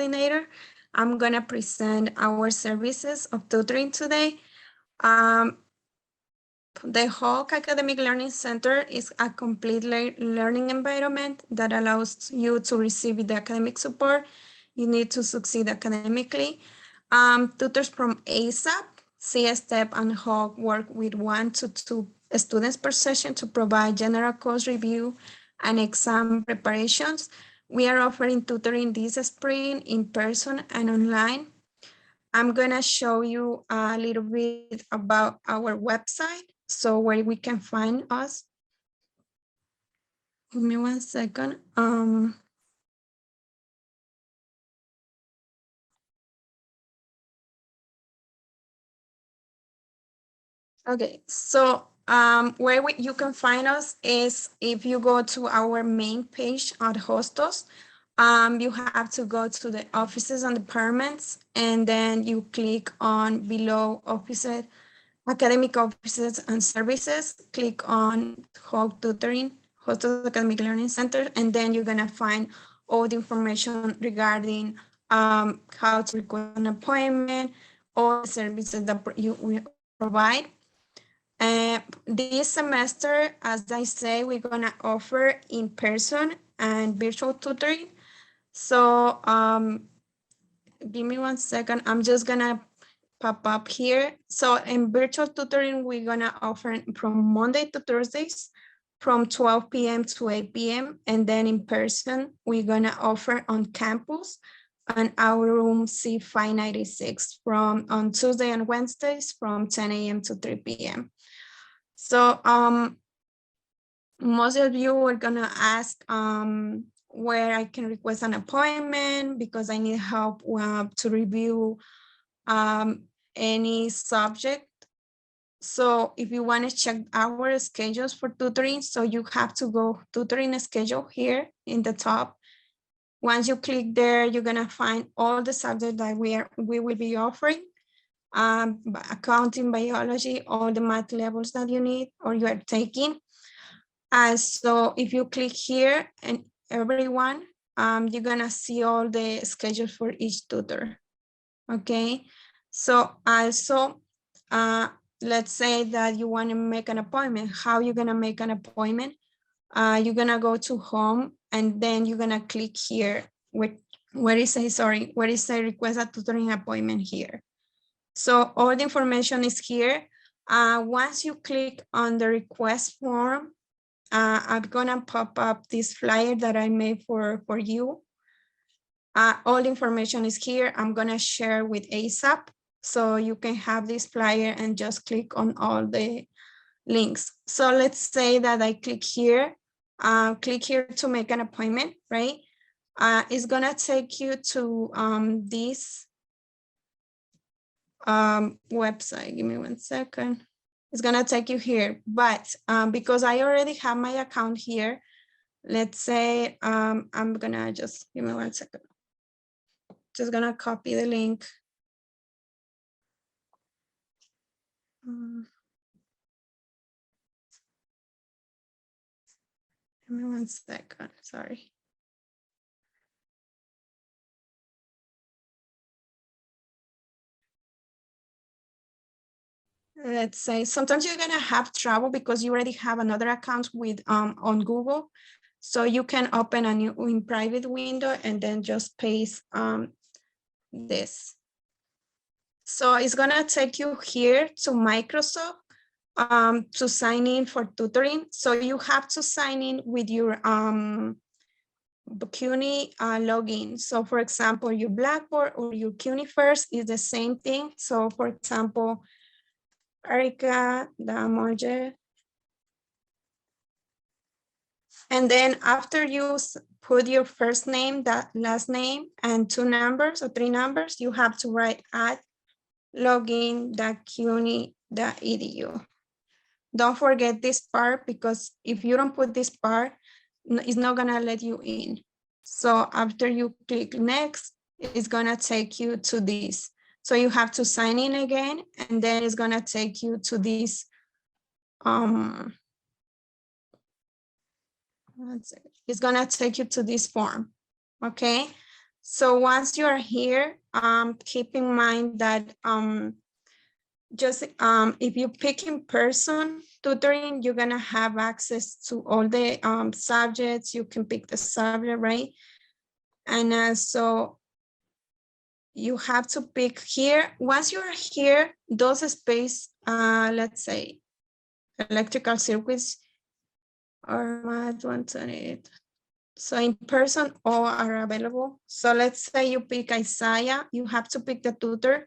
coordinator. I'm gonna present our services of tutoring today. The HALC Academic Learning Center is a complete learning environment that allows you to receive the academic support you need to succeed academically. Tutors from ASAP, CSTEP, and HALC work with 1 to 2 students per session to provide general course review and exam preparations. We are offering tutoring this spring in person and online. I'm gonna show you a little bit about our website, so where we can find us. Give me 1 second. Okay, so where you can find us is if you go to our main page at Hostos, you have to go to the offices and departments, and then you click on below offices, academic offices and services, click on HALC Tutoring, Hostos Academic Learning Center, and then you're gonna find all the information regarding how to request an appointment, all the services that we provide. This semester, as I say, we're gonna offer in-person and virtual tutoring. So give me 1 second. I'm just gonna pop up here. So in virtual tutoring, we're gonna offer from Monday to Thursdays from 12 p.m. to 8 p.m. And then in person, we're gonna offer on campus and our room C596 from on Tuesday and Wednesdays from 10 a.m. to 3 p.m. So most of you are gonna ask where I can request an appointment because I need help to review any subject. So if you want to check our schedules for tutoring, so you have to go tutoring schedule here in the top. Once you click there, you're gonna find all the subjects that we will be offering. Accounting, biology, all the math levels that you need or you are taking. So if you click here and everyone, you're gonna see all the schedules for each tutor. Okay, so also let's say that you want to make an appointment. How you gonna make an appointment? You're gonna go to home and then you're gonna click here where it says request a tutoring appointment here. So all the information is here. Once you click on the request form, I'm gonna pop up this flyer that I made for you. All the information is here. I'm gonna share with ASAP. So you can have this flyer and just click on all the links. So let's say that I click here to make an appointment, right? It's gonna take you to this website. Give me 1 second. It's gonna take you here, but because I already have my account here, let's say I'm gonna just, give me 1 second. Just gonna copy the link. Give me 1 second, sorry. Let's say sometimes you're gonna have trouble because you already have another account with on Google. So you can open a new in private window and then just paste this. So it's gonna take you here to Microsoft to sign in for tutoring. So you have to sign in with your CUNY login. So for example, your Blackboard or your CUNY First is the same thing. So for example, Erika, the Monje. And then after you put your first name, that last name, and 2 numbers or 3 numbers, you have to write at login.cuny.edu. Don't forget this part because if you don't put this part, it's not gonna let you in. So after you click next, it's gonna take you to this. So you have to sign in again, and then it's gonna take you to this. It's gonna take you to this form, okay? So once you are here, keep in mind that if you pick in person tutoring, you're gonna have access to all the subjects. You can pick the subject, right? And so you have to pick here. Once you're here, those space, let's say, electrical circuits or math 128. So in person, all are available. So let's say you pick Isaiah, you have to pick the tutor,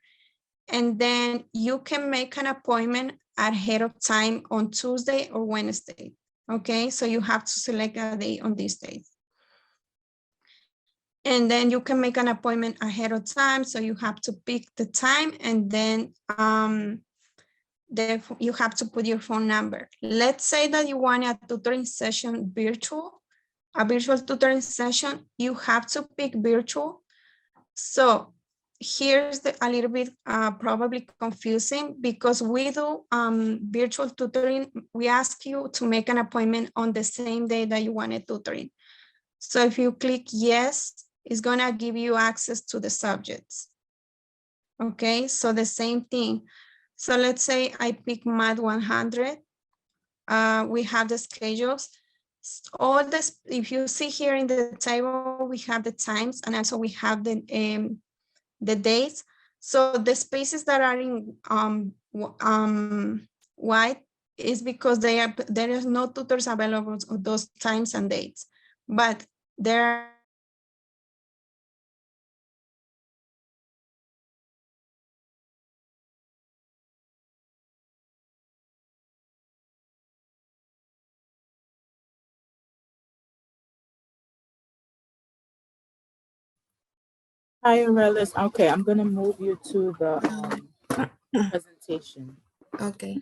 and then you can make an appointment ahead of time on Tuesday or Wednesday. Okay, so you have to select a day on these days. And then you can make an appointment ahead of time. So you have to pick the time, and then you have to put your phone number. Let's say that you want a tutoring session virtual, a virtual tutoring session, you have to pick virtual. So here's a little bit probably confusing, because we do virtual tutoring. We ask you to make an appointment on the same day that you want a tutoring. So if you click yes, it's gonna give you access to the subjects. Okay, so the same thing. So let's say I pick Math 100. We have the schedules. All this, if you see here in the table, we have the times, and also we have the dates. So the spaces that are in white is because there is no tutors available on those times and dates, but there are Hi, Aurelis. Okay, I'm gonna move you to the presentation. okay.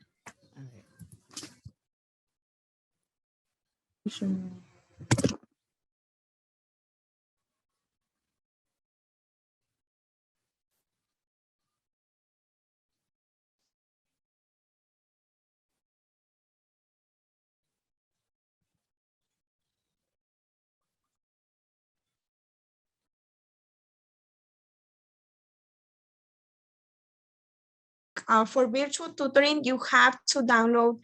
All right. For virtual tutoring, you have to download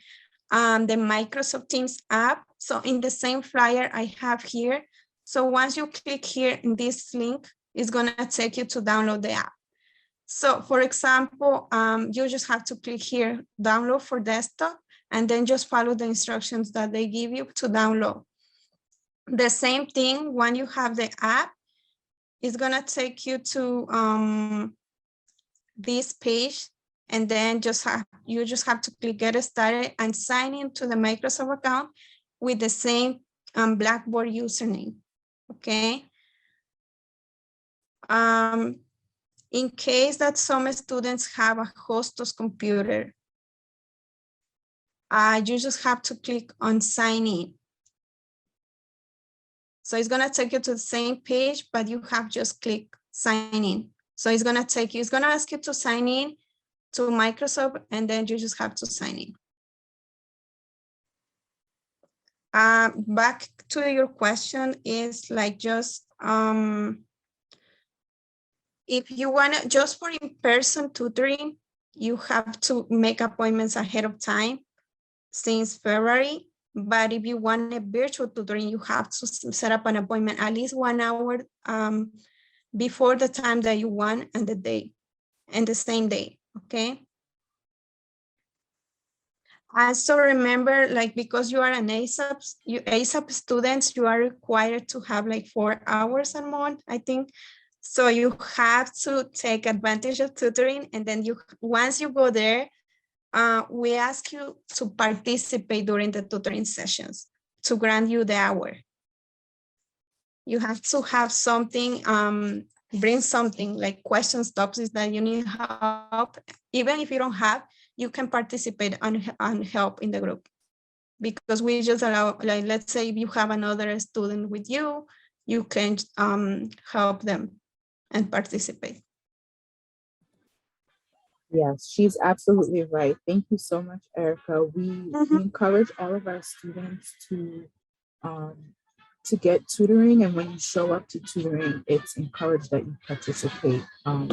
the Microsoft Teams app. So in the same flyer I have here. So once you click here in this link, it's gonna take you to download the app. So for example, you just have to click here, download for desktop, and then just follow the instructions that they give you to download. The same thing, when you have the app, it's gonna take you to this page, and then you just have to click get started and sign into the Microsoft account with the same Blackboard username, okay? In case that some students have a hostess computer, you just have to click on sign in. So it's gonna take you to the same page, but you have just click sign in. So it's gonna ask you to sign in to Microsoft, and then you just have to sign in. Back to your question is like just, if you wanna, just for in-person tutoring, you have to make appointments ahead of time since February. But if you want a virtual tutoring, you have to set up an appointment at least 1 hour before the time that you want and the day, and the same day, okay? Also remember, like, because you are an ASAP students, you are required to have like 4 hours a month, I think. So you have to take advantage of tutoring, and then once you go there, we ask you to participate during the tutoring sessions to grant you the hour. You have to have something, bring something like questions, topics that you need help. Even if you don't have, you can participate and help in the group, because we just allow, like, let's say if you have another student with you, you can help them and participate. Yes, she's absolutely right. Thank you so much, Erika. We encourage all of our students to to get tutoring, and when you show up to tutoring, it's encouraged that you participate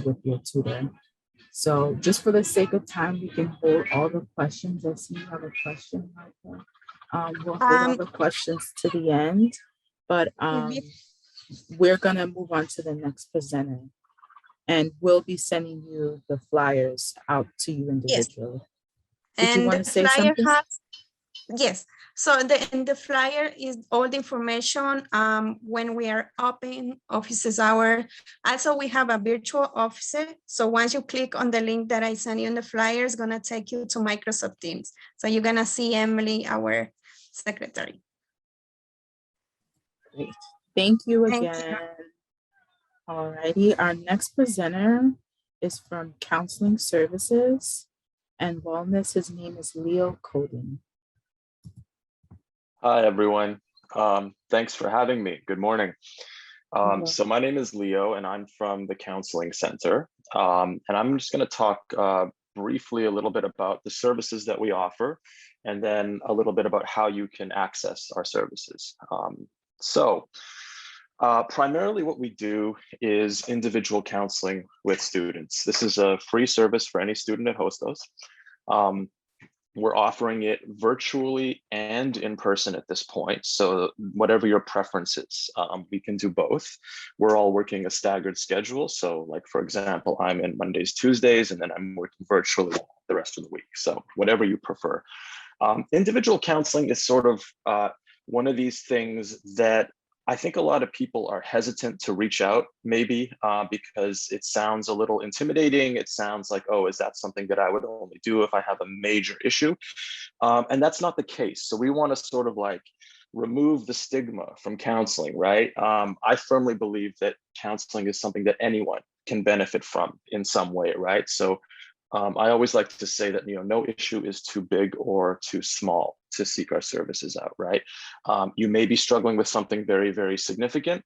with your tutor. So just for the sake of time, we can hold all the questions. I see you have a question, Michael. We'll hold all the questions to the end, but we're gonna move on to the next presenter, and we'll be sending you the flyers out to you individually. Yes. Did you want to say something? Yes. So in the flyer is all the information when we are open offices hour. Also, we have a virtual office. So once you click on the link that I sent you in the flyer, it's gonna take you to Microsoft Teams. So you're gonna see Emily, our secretary. Great. Thank you again. All righty. Our next presenter is from Counseling Services and Wellness. His name is Leo Coodin. Hi, everyone. Thanks for having me. Good morning. So my name is Leo, and I'm from the Counseling Center. And I'm just going to talk briefly a little bit about the services that we offer, and then a little bit about how you can access our services. Primarily what we do is individual counseling with students. This is a free service for any student at Hostos. We're offering it virtually and in person at this point. So whatever your preference is, we can do both. We're all working a staggered schedule. So like, for example, I'm in Mondays, Tuesdays, and then I'm working virtually the rest of the week. So whatever you prefer. Individual counseling is sort of one of these things that I think a lot of people are hesitant to reach out, maybe because it sounds a little intimidating. It sounds like, oh, is that something that I would only do if I have a major issue? And that's not the case. So we want to sort of like remove the stigma from counseling, right? I firmly believe that counseling is something that anyone can benefit from in some way, right? So I always like to say that, no issue is too big or too small to seek our services out, right? You may be struggling with something very, very significant,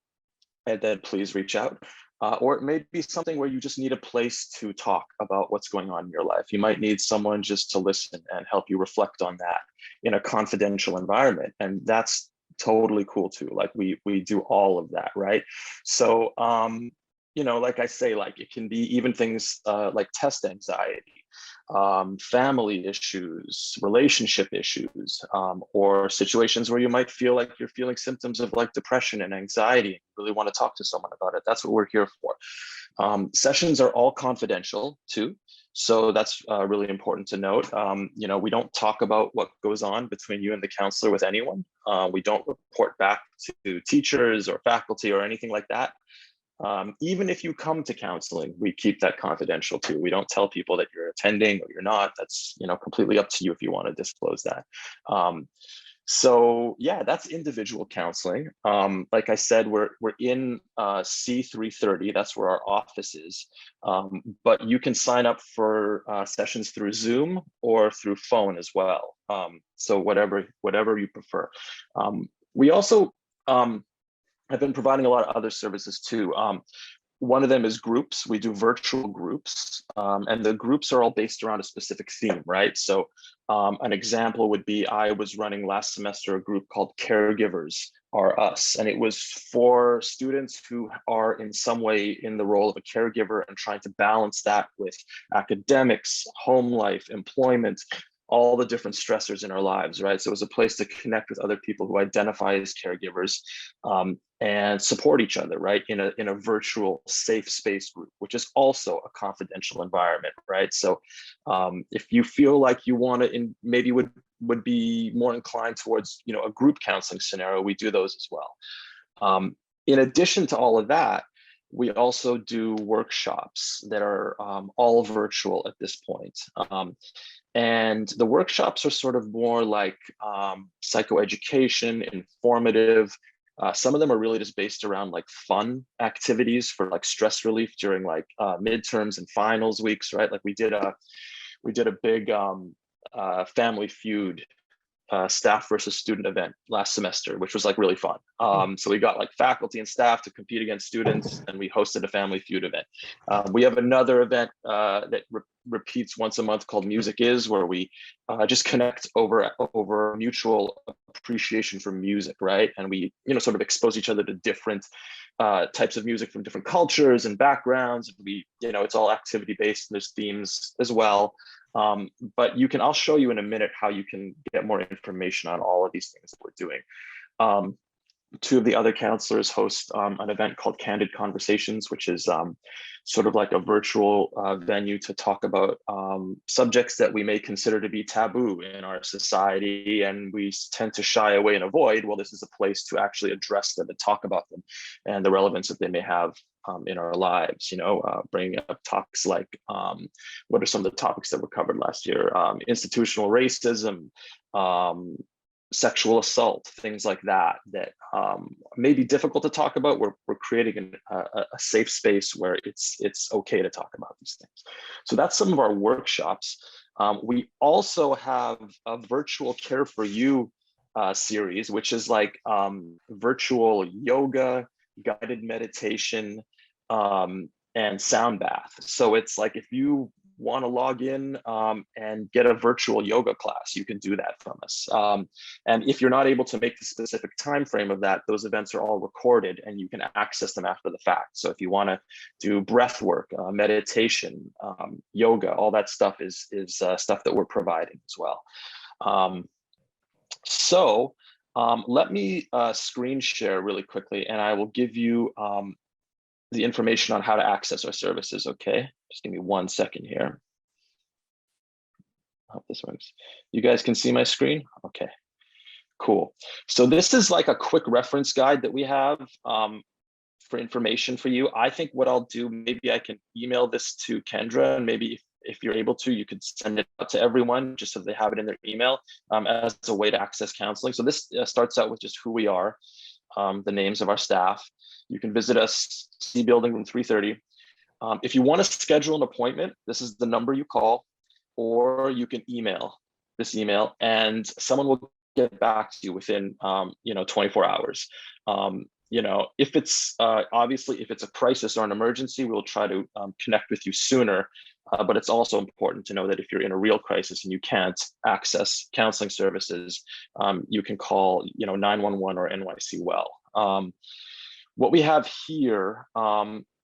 and then please reach out. Or it may be something where you just need a place to talk about what's going on in your life. You might need someone just to listen and help you reflect on that in a confidential environment. And that's totally cool too. Like we do all of that, right? So, like I say, like it can be even things like test anxiety, family issues, relationship issues, or situations where you might feel like you're feeling symptoms of like depression and anxiety and really want to talk to someone about it. That's what we're here for. Sessions are all confidential too. So that's really important to note. We don't talk about what goes on between you and the counselor with anyone. We don't report back to teachers or faculty or anything like that. Even if you come to counseling, we keep that confidential too. We don't tell people that you're attending or you're not. That's completely up to you if you want to disclose that. So yeah, that's individual counseling. Like I said, we're in C330. That's where our office is. But you can sign up for sessions through Zoom or through phone as well. So whatever you prefer. We also I've been providing a lot of other services too. One of them is groups. We do virtual groups, and the groups are all based around a specific theme, right? So an example would be, I was running last semester a group called Caregivers Are Us, and it was for students who are in some way in the role of a caregiver and trying to balance that with academics, home life, employment, all the different stressors in our lives, right? So it was a place to connect with other people who identify as caregivers and support each other, right? In a virtual safe space group, which is also a confidential environment, right? So if you feel like you want to, maybe would be more inclined towards, a group counseling scenario, we do those as well. In addition to all of that, we also do workshops that are all virtual at this point. And the workshops are sort of more like psychoeducation, informative. Some of them are really just based around like fun activities for like stress relief during like midterms and finals weeks, right? Like we did a big Family Feud staff versus student event last semester, which was like really fun. So we got like faculty and staff to compete against students, and we hosted a Family Feud event. We have another event that repeats once a month called Music Is, where we just connect over mutual appreciation for music, right? And we, sort of expose each other to different types of music from different cultures and backgrounds. We, it's all activity based, and there's themes as well. But I'll show you in a minute how you can get more information on all of these things that we're doing. Two of the other counselors host an event called Candid Conversations, which is sort of like a virtual venue to talk about subjects that we may consider to be taboo in our society, and we tend to shy away and avoid. Well, this is a place to actually address them and talk about them and the relevance that they may have in our lives, bringing up topics like, what are some of the topics that were covered last year? Institutional racism, sexual assault, things like that may be difficult to talk about. We're creating a safe space where it's okay to talk about these things. So that's some of our workshops. We also have a virtual Care for You series, which is like virtual yoga, guided meditation, and sound bath. So it's like, if you want to log in and get a virtual yoga class, you can do that from us. And if you're not able to make the specific time frame of that, those events are all recorded and you can access them after the fact. So if you want to do breath work, meditation, yoga, all that stuff is stuff that we're providing as well. Let me screen share really quickly, and I will give you the information on how to access our services, okay? Just give me 1 second here. I hope this works. You guys can see my screen? Okay, cool. So this is like a quick reference guide that we have for information for you. I think what I'll do, maybe I can email this to Kendra, and maybe if you're able to, you could send it out to everyone just so they have it in their email as a way to access counseling. So this starts out with just who we are, the names of our staff. You can visit us, C Building, room 330. If you want to schedule an appointment, this is the number you call, or you can email this email, and someone will get back to you within 24 hours. If it's obviously, if it's a crisis or an emergency, we'll try to connect with you sooner. But it's also important to know that if you're in a real crisis and you can't access counseling services, you can call 911 or NYC Well. What we have here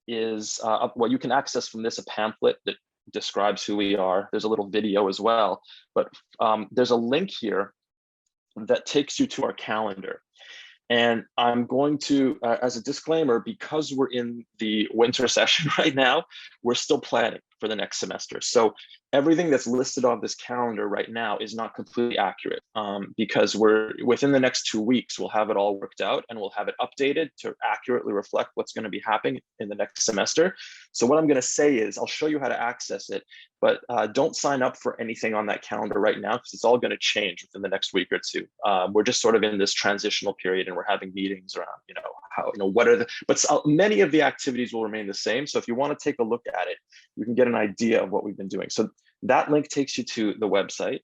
is what you can access from this, a pamphlet that describes who we are. There's a little video as well, but there's a link here that takes you to our calendar. And I'm going to, as a disclaimer, because we're in the winter session right now, we're still planning for the next semester. So everything that's listed on this calendar right now is not completely accurate because we're within the next 2 weeks, we'll have it all worked out and we'll have it updated to accurately reflect what's going to be happening in the next semester. So what I'm going to say is I'll show you how to access it, but don't sign up for anything on that calendar right now because it's all going to change within the next week or two. We're just sort of in this transitional period and we're having meetings around, many of the activities will remain the same. So if you want to take a look at it, you can get an idea of what we've been doing. So that link takes you to the website,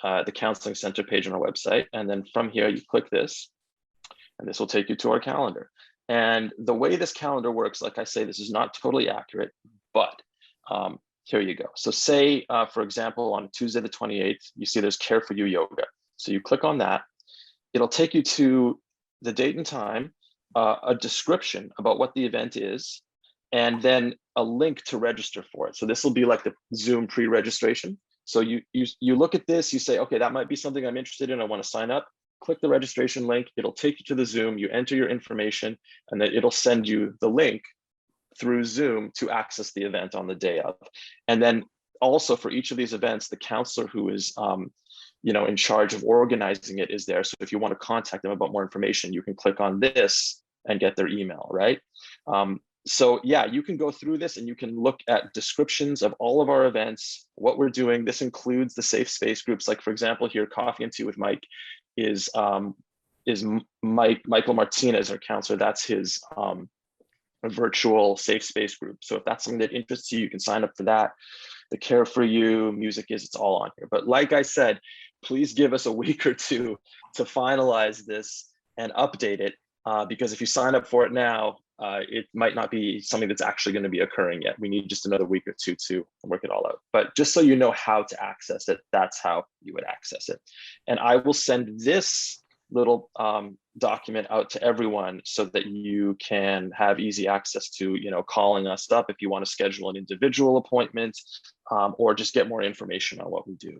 the Counseling Center page on our website. And then from here, you click this, and this will take you to our calendar. And the way this calendar works, like I say, this is not totally accurate, but here you go. So say, for example, on Tuesday, the 28th, you see there's Care for You Yoga. So you click on that. It'll take you to the date and time, a description about what the event is, and then a link to register for it. So this will be like the Zoom pre-registration. So you look at this, you say, okay, that might be something I'm interested in. I want to sign up. Click the registration link. It'll take you to the Zoom. You enter your information, and then it'll send you the link through Zoom to access the event on the day of. And then also for each of these events, the counselor who is in charge of organizing it is there. So if you want to contact them about more information, you can click on this and get their email, right? So yeah, you can go through this and you can look at descriptions of all of our events, what we're doing. This includes the safe space groups. Like for example, here, Coffee and Tea with Mike is Michael Martinez, our counselor. That's his virtual safe space group. So if that's something that interests you, you can sign up for that. The Care for You, Music Is, it's all on here. But like I said, please give us a week or two to finalize this and update it. Because if you sign up for it now, it might not be something that's actually going to be occurring yet. We need just another week or two to work it all out. But just so you know how to access it, that's how you would access it. And I will send this little document out to everyone so that you can have easy access to, calling us up if you want to schedule an individual appointment, or just get more information on what we do.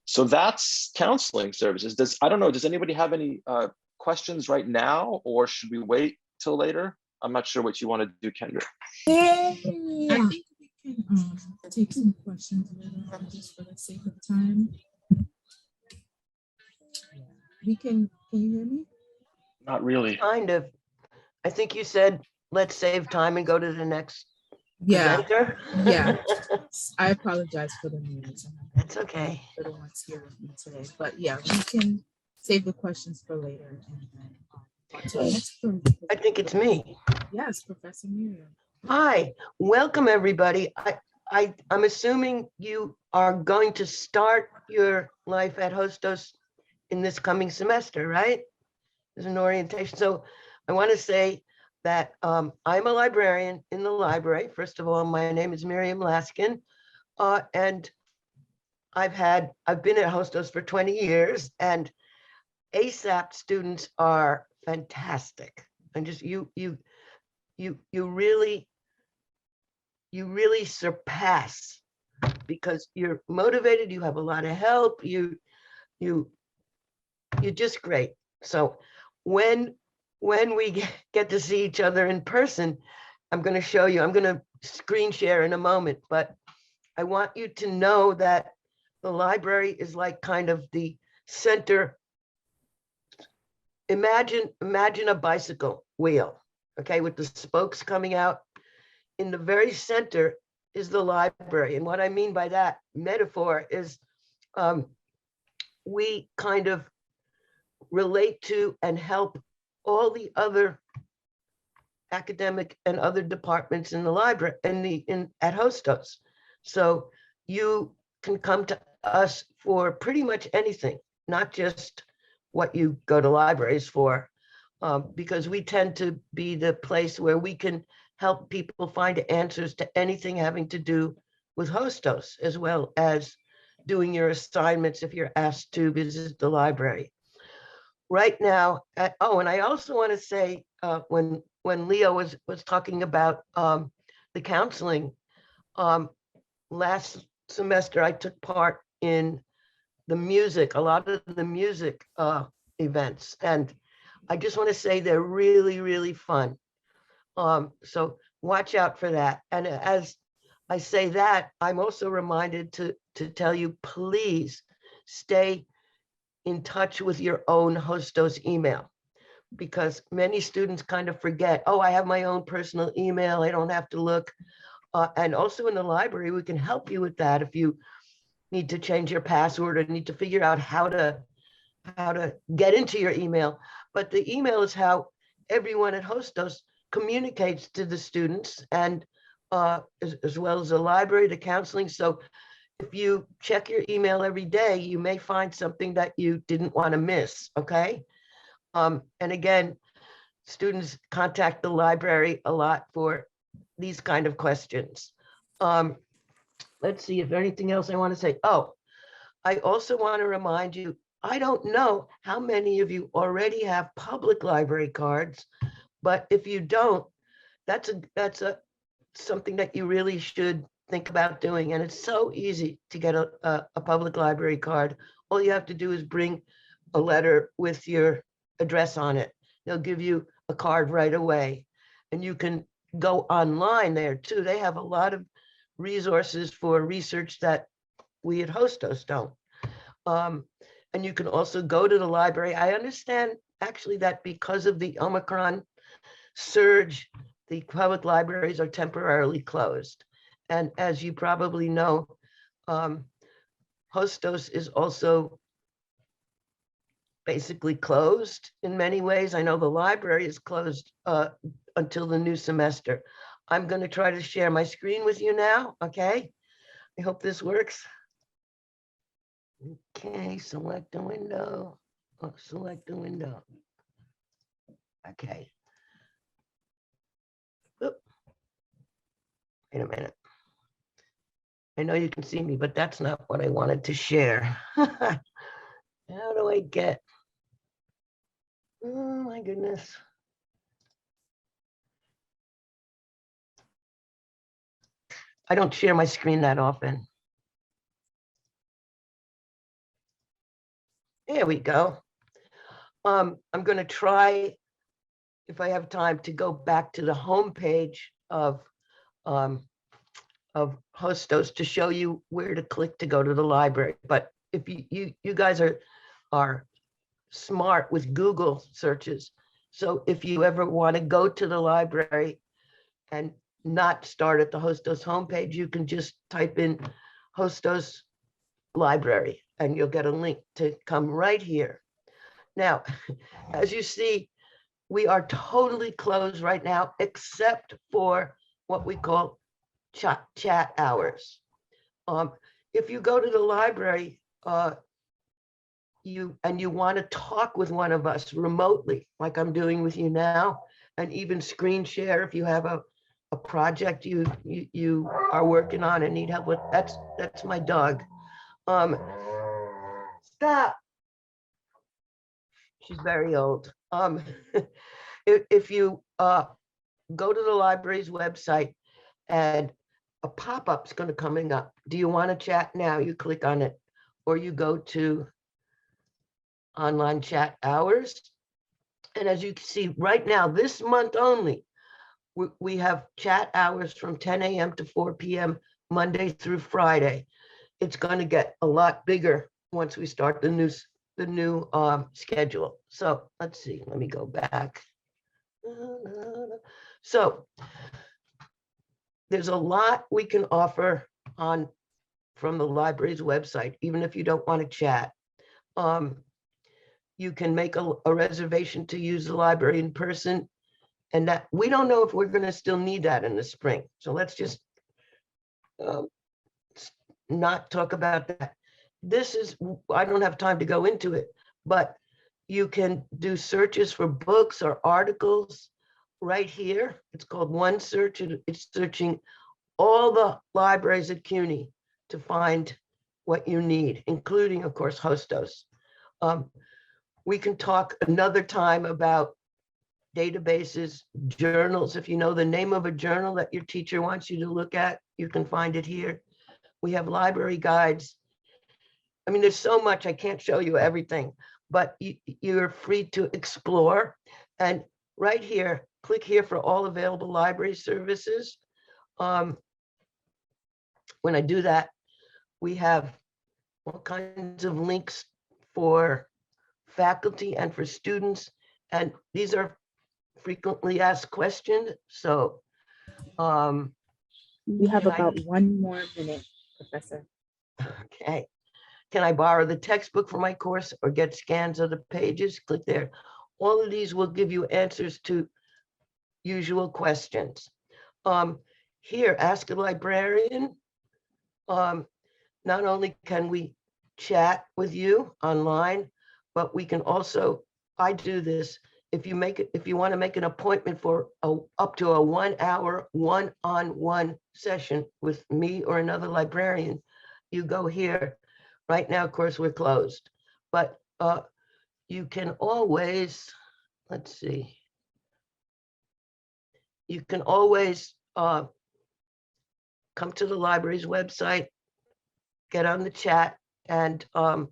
So that's counseling services. I don't know, does anybody have any questions right now, or should we wait till later? I'm not sure what you want to do, Kendra. I think we can take some questions later on just for the sake of time. Yeah. Can you hear me? Not really. Kind of. I think you said, let's save time and go to the next presenter. Yeah. I apologize for the noise. That's okay. For the ones here with me today. But yeah, we can save the questions for later. And then on to the next one. I think it's me. Yes, Professor Miriam. Hi, welcome everybody. I'm assuming you are going to start your life at Hostos in this coming semester, right? There's an orientation. So I want to say that I'm a librarian in the library. First of all, my name is Miriam Laskin, and I've been at Hostos for 20 years, and ASAP students are fantastic. And just you really surpass, because you're motivated, you have a lot of help, you're just great. So when we get to see each other in person, I'm going to show you, I'm going to screen share in a moment, but I want you to know that the library is like kind of the center. Imagine a bicycle wheel, okay, with the spokes coming out. In the very center is the library. And what I mean by that metaphor is we kind of relate to and help all the other academic and other departments in the library at Hostos. So you can come to us for pretty much anything, not just what you go to libraries for, because we tend to be the place where we can help people find answers to anything having to do with Hostos, as well as doing your assignments if you're asked to visit the library. Right now, and I also want to say, when Leo was talking about the counseling, last semester I took part in a lot of the music events, and I just want to say they're really, really fun. So watch out for that. And as I say that, I'm also reminded to tell you, please stay in touch with your own Hostos email, because many students kind of forget, oh, I have my own personal email, I don't have to look. And also in the library, we can help you with that if you need to change your password or need to figure out how to get into your email. But the email is how everyone at Hostos communicates to the students, and as well as the library, the counseling. So if you check your email every day, you may find something that you didn't want to miss, okay? And again, students contact the library a lot for these kind of questions. Let's see if anything else I want to say. Oh, I also want to remind you, I don't know how many of you already have public library cards, but if you don't, that's something that you really should think about doing. And it's so easy to get a public library card. All you have to do is bring a letter with your address on it. They'll give you a card right away. And you can go online there too. They have a lot of resources for research that we at Hostos don't. And you can also go to the library. I understand actually that because of the Omicron surge, the public libraries are temporarily closed. And as you probably know, Hostos is also basically closed in many ways. I know the library is closed until the new semester. I'm going to try to share my screen with you now, okay? I hope this works. Okay, select the window. Oh, select the window. Okay. Wait a minute. I know you can see me, but that's not what I wanted to share. How do I get? Oh my goodness. I don't share my screen that often. There we go. I'm going to try, if I have time, to go back to the home page of Hostos to show you where to click to go to the library. But if you guys are smart with Google searches, so if you ever want to go to the library and not start at the Hostos homepage, you can just type in Hostos library and you'll get a link to come right here. Now, as you see, we are totally closed right now, except for what we call chat hours. If you go to the library, you want to talk with one of us remotely, like I'm doing with you now, and even screen share if you have a project you are working on and need help with. That's my dog. Stop. She's very old. If you go to the library's website and a pop-up's going to coming up. Do you want to chat now? You click on it, or you go to online chat hours. And as you can see right now, this month only, we have chat hours from 10 a.m. to 4 p.m. Monday through Friday. It's going to get a lot bigger once we start the new schedule. So let's see, let me go back. So there's a lot we can offer from the library's website, even if you don't want to chat. You can make a reservation to use the library in person, and that we don't know if we're going to still need that in the spring. So let's just not talk about that. I don't have time to go into it, but you can do searches for books or articles right here. It's called One Search. It's searching all the libraries at CUNY to find what you need, including, of course, Hostos. We can talk another time about databases, journals. If you know the name of a journal that your teacher wants you to look at, you can find it here. We have library guides. I mean, there's so much, I can't show you everything, but you're free to explore. And right here, click here for all available library services. When I do that, we have all kinds of links for faculty and for students. And these are frequently asked questions. So we have about 1 more minute, Professor. Okay. Can I borrow the textbook for my course or get scans of the pages? Click there. All of these will give you answers to usual questions. Here, ask a librarian. Not only can we chat with you online, but we can also, I do this, if you want to make an appointment for up to a 1 hour one-on-one session with me or another librarian, you go here. Right now, of course, we're closed, but you can always, let's see, you can always come to the library's website, get on the chat, and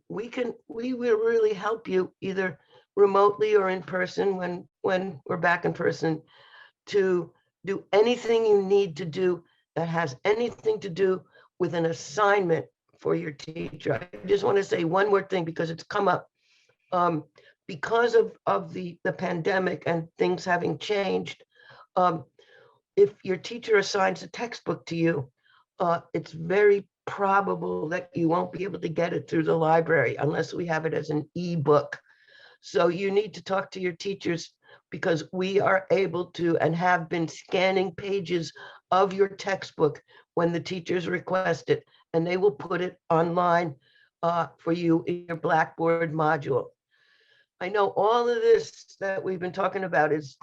we will really help you either remotely or in person when we're back in person to do anything you need to do that has anything to do with an assignment for your teacher. I just want to say one more thing because it's come up. Because of the pandemic and things having changed, if your teacher assigns a textbook to you, it's very probable that you won't be able to get it through the library unless we have it as an e-book. So you need to talk to your teachers because we are able to and have been scanning pages of your textbook when the teachers request it, and they will put it online for you in your Blackboard module. I know all of this that we've been talking about is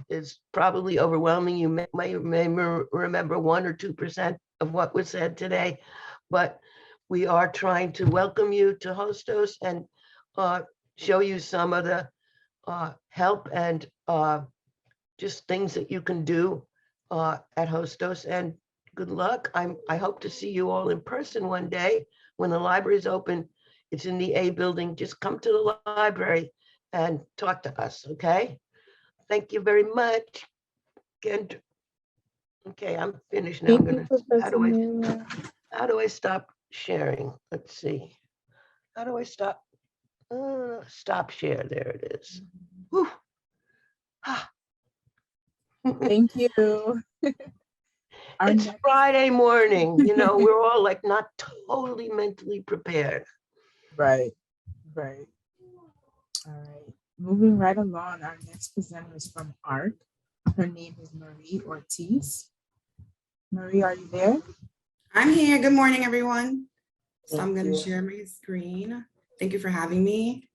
probably overwhelming. You may remember 1 or 2% of what was said today, but we are trying to welcome you to Hostos and show you some of the help and just things that you can do at Hostos. And good luck. I hope to see you all in person one day when the library is open. It's in the A building. Just come to the library and talk to us, okay? Thank you very much. And okay, I'm finished now. Thank you, Professor Miriam. How do I stop sharing? Let's see. How do I stop? Stop share. There it is. Whew. Ah. Thank you. Our It's next- Friday morning. You know, we're all like not totally mentally prepared. Right. All right. Moving right along, our next presenter is from ARC. Her name is Marie Ortiz. Marie, are you there? I'm here. Good morning, everyone. So Thank I'm going you. to share my screen. Thank you for having me.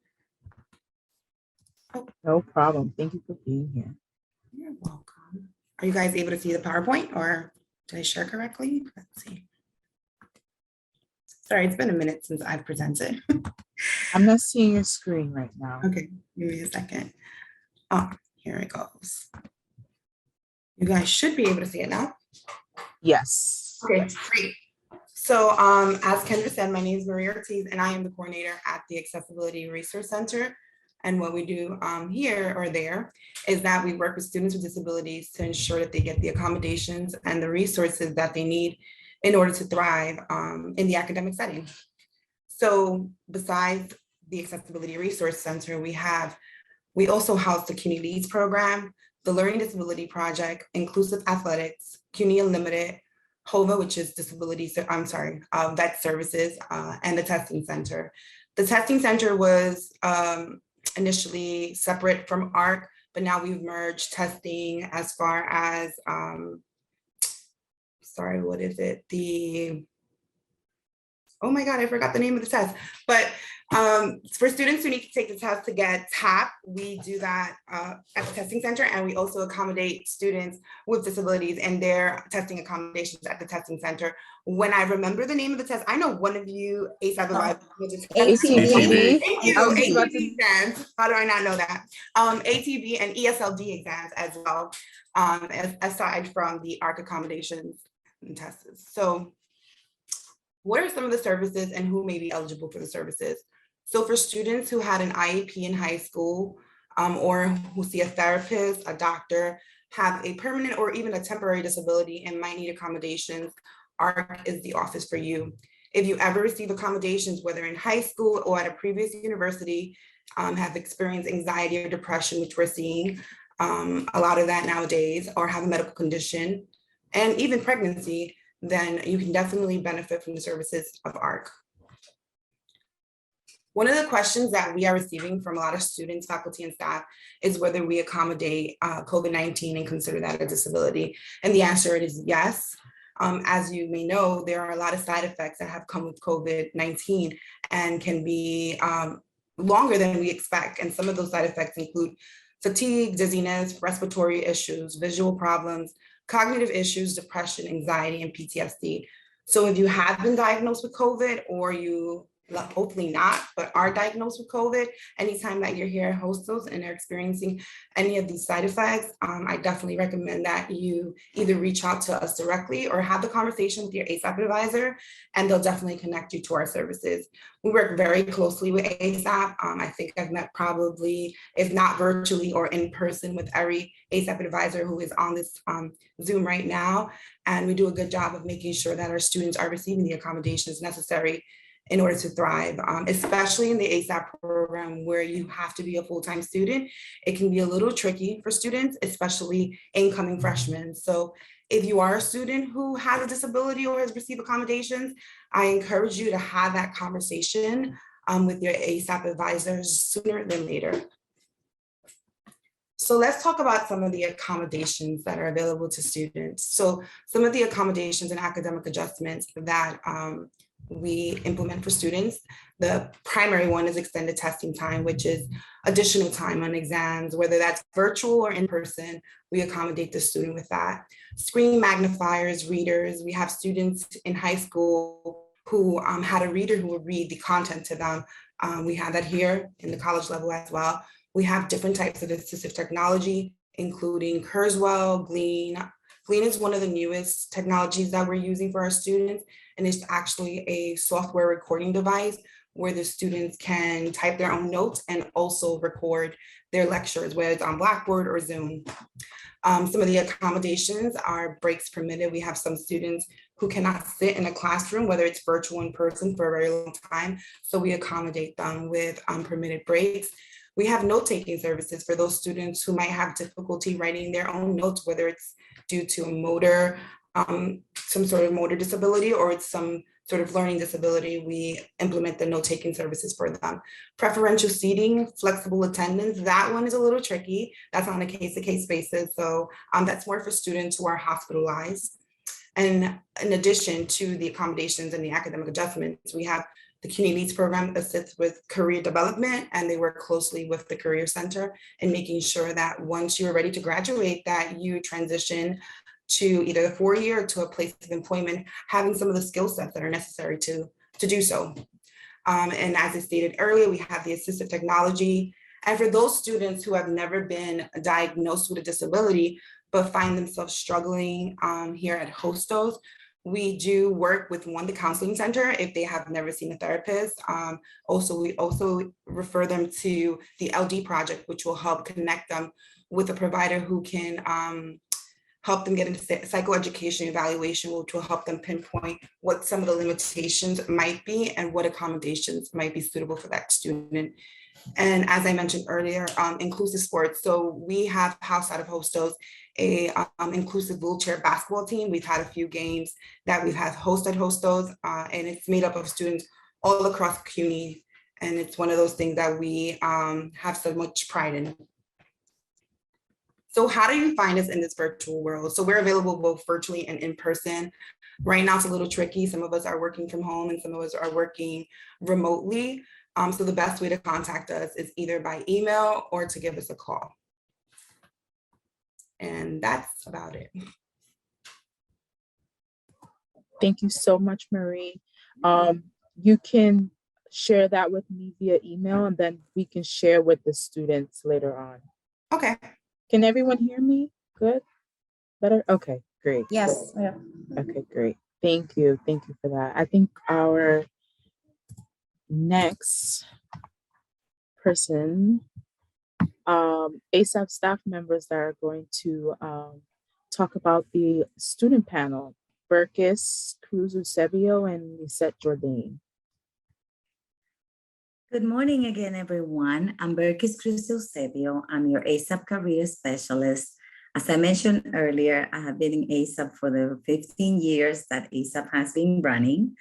No problem. Thank you for being here. You're welcome. Are you guys able to see the PowerPoint, or did I share correctly? Let's see. Sorry, it's been a minute since I've presented. I'm not seeing your screen right now. Okay, give me a second. Oh, here it goes. You guys should be able to see it now. Yes. Okay, great. So as Kendra said, my name is Marie Ortiz, and I am the coordinator at the Accessibility Resource Center. And what we do here or there is that we work with students with disabilities to ensure that they get the accommodations and the resources that they need in order to thrive in the academic setting. So besides the Accessibility Resource Center, we also house the CUNY Leads program, the Learning Disability Project, Inclusive Athletics, CUNY Unlimited, HOVA, which is Vet Services, and the Testing Center. The Testing Center was initially separate from ARC, but now we've merged testing as far as, oh my God, I forgot the name of the test. But for students who need to take the test to get TAP, we do that at the Testing Center, and we also accommodate students with disabilities and their testing accommodations at the Testing Center. When I remember the name of the test, I know one of you ASAP ATV. Thank you. ATV exams. How do I not know that? ATV and ESLD exams as well, aside from the ARC accommodations and tests. So what are some of the services and who may be eligible for the services? So for students who had an IEP in high school or who see a therapist, a doctor, have a permanent or even a temporary disability and might need accommodations, ARC is the office for you. If you ever receive accommodations, whether in high school or at a previous university, have experienced anxiety or depression, which we're seeing a lot of that nowadays, or have a medical condition, and even pregnancy, then you can definitely benefit from the services of ARC. One of the questions that we are receiving from a lot of students, faculty, and staff is whether we accommodate COVID-19 and consider that a disability. And the answer is yes. As you may know, there are a lot of side effects that have come with COVID-19 and can be longer than we expect. And some of those side effects include fatigue, dizziness, respiratory issues, visual problems, cognitive issues, depression, anxiety, and PTSD. So if you have been diagnosed with COVID, or you hopefully not, but are diagnosed with COVID, anytime that you're here at Hostos and are experiencing any of these side effects, I definitely recommend that you either reach out to us directly or have the conversation with your ASAP advisor, and they'll definitely connect you to our services. We work very closely with ASAP. I think I've met probably, if not virtually or in person, with every ASAP advisor who is on this Zoom right now. And we do a good job of making sure that our students are receiving the accommodations necessary in order to thrive, especially in the ASAP program where you have to be a full-time student. It can be a little tricky for students, especially incoming freshmen. So if you are a student who has a disability or has received accommodations, I encourage you to have that conversation with your ASAP advisors sooner than later. So let's talk about some of the accommodations that are available to students. So some of the accommodations and academic adjustments that we implement for students. The primary one is extended testing time, which is additional time on exams, whether that's virtual or in person. We accommodate the student with that. Screen magnifiers, readers. We have students in high school who had a reader who would read the content to them. We have that here in the college level as well. We have different types of assistive technology, including Kurzweil, Glean. Glean is one of the newest technologies that we're using for our students, and it's actually a software recording device where the students can type their own notes and also record their lectures, whether it's on Blackboard or Zoom. Some of the accommodations are breaks permitted. We have some students who cannot sit in a classroom, whether it's virtual in person, for a very long time. So we accommodate them with permitted breaks. We have note-taking services for those students who might have difficulty writing their own notes, whether it's due to a motor, some sort of motor disability, or it's some sort of learning disability. We implement the note-taking services for them. Preferential seating, flexible attendance, that one is a little tricky. That's on a case-to-case basis. So that's more for students who are hospitalized. And in addition to the accommodations and the academic adjustments, we have the CUNY Leads program assists with career development, and they work closely with the Career Center in making sure that once you're ready to graduate, that you transition to either the 4-year or to a place of employment, having some of the skill sets that are necessary to do so. And as I stated earlier, we have the assistive technology. And for those students who have never been diagnosed with a disability, but find themselves struggling here at Hostos, we do work with the counseling center if they have never seen a therapist. We also refer them to the LD project, which will help connect them with a provider who can help them get into psychoeducation evaluation, which will help them pinpoint what some of the limitations might be and what accommodations might be suitable for that student. And as I mentioned earlier, inclusive sports. So we have house out of Hostos, a inclusive wheelchair basketball team. We've had a few games that we've had hosted Hostos, and it's made up of students all across CUNY. And it's one of those things that we have so much pride in. So how do you find us in this virtual world? So we're available both virtually and in person. Right now it's a little tricky. Some of us are working from home and some of us are working remotely. So the best way to contact us is either by email or to give us a call. And that's about it. Thank you so much, Marie. You can share that with me via email, and then we can share with the students later on. Okay. Can everyone hear me? Good? Better? Okay, great. Yes. Yeah. Okay, great. Thank you. Thank you for that. I think our next person, ASAP staff members that are going to talk about the student panel, Berkis, Cruz-Eusebio, and Lissette Jourdain. Good morning again, everyone. I'm Berkis Cruz-Eusebio. I'm your ASAP career specialist. As I mentioned earlier, I have been in ASAP for the 15 years that ASAP has been running.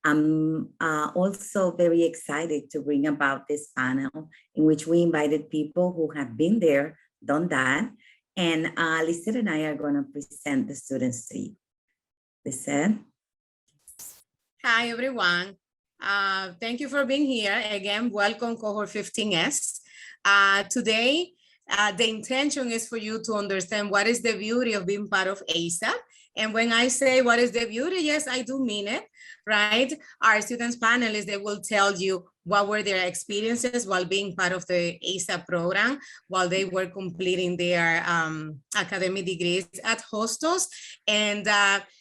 I'm also very excited to bring about this panel in which we invited people who have been there, done that, and Lissette and I are going to present the students to you. Lissette? Hi, everyone. Thank you for being here. Again, welcome cohort 15S. Today, the intention is for you to understand what is the beauty of being part of ASAP. And when I say what is the beauty, yes, I do mean it, right? Our students panelists, they will tell you what were their experiences while being part of the ASAP program, while they were completing their academic degrees at Hostos. And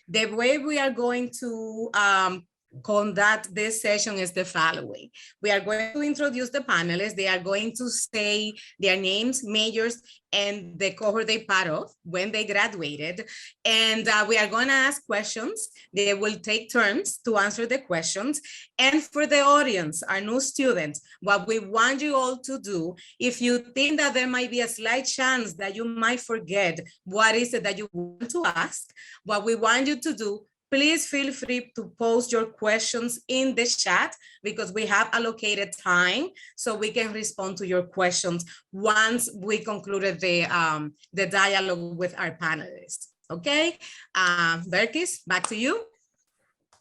the way we are going to conduct this session is the following. We are going to introduce the panelists. They are going to say their names, majors, and the cohort they part of, when they graduated. And we are going to ask questions. They will take turns to answer the questions. And for the audience, our new students, what we want you all to do, if you think that there might be a slight chance that you might forget what is it that you want to ask, what we want you to do, please feel free to post your questions in the chat because we have allocated time so we can respond to your questions once we concluded the dialogue with our panelists. Okay, Berkis, back to you.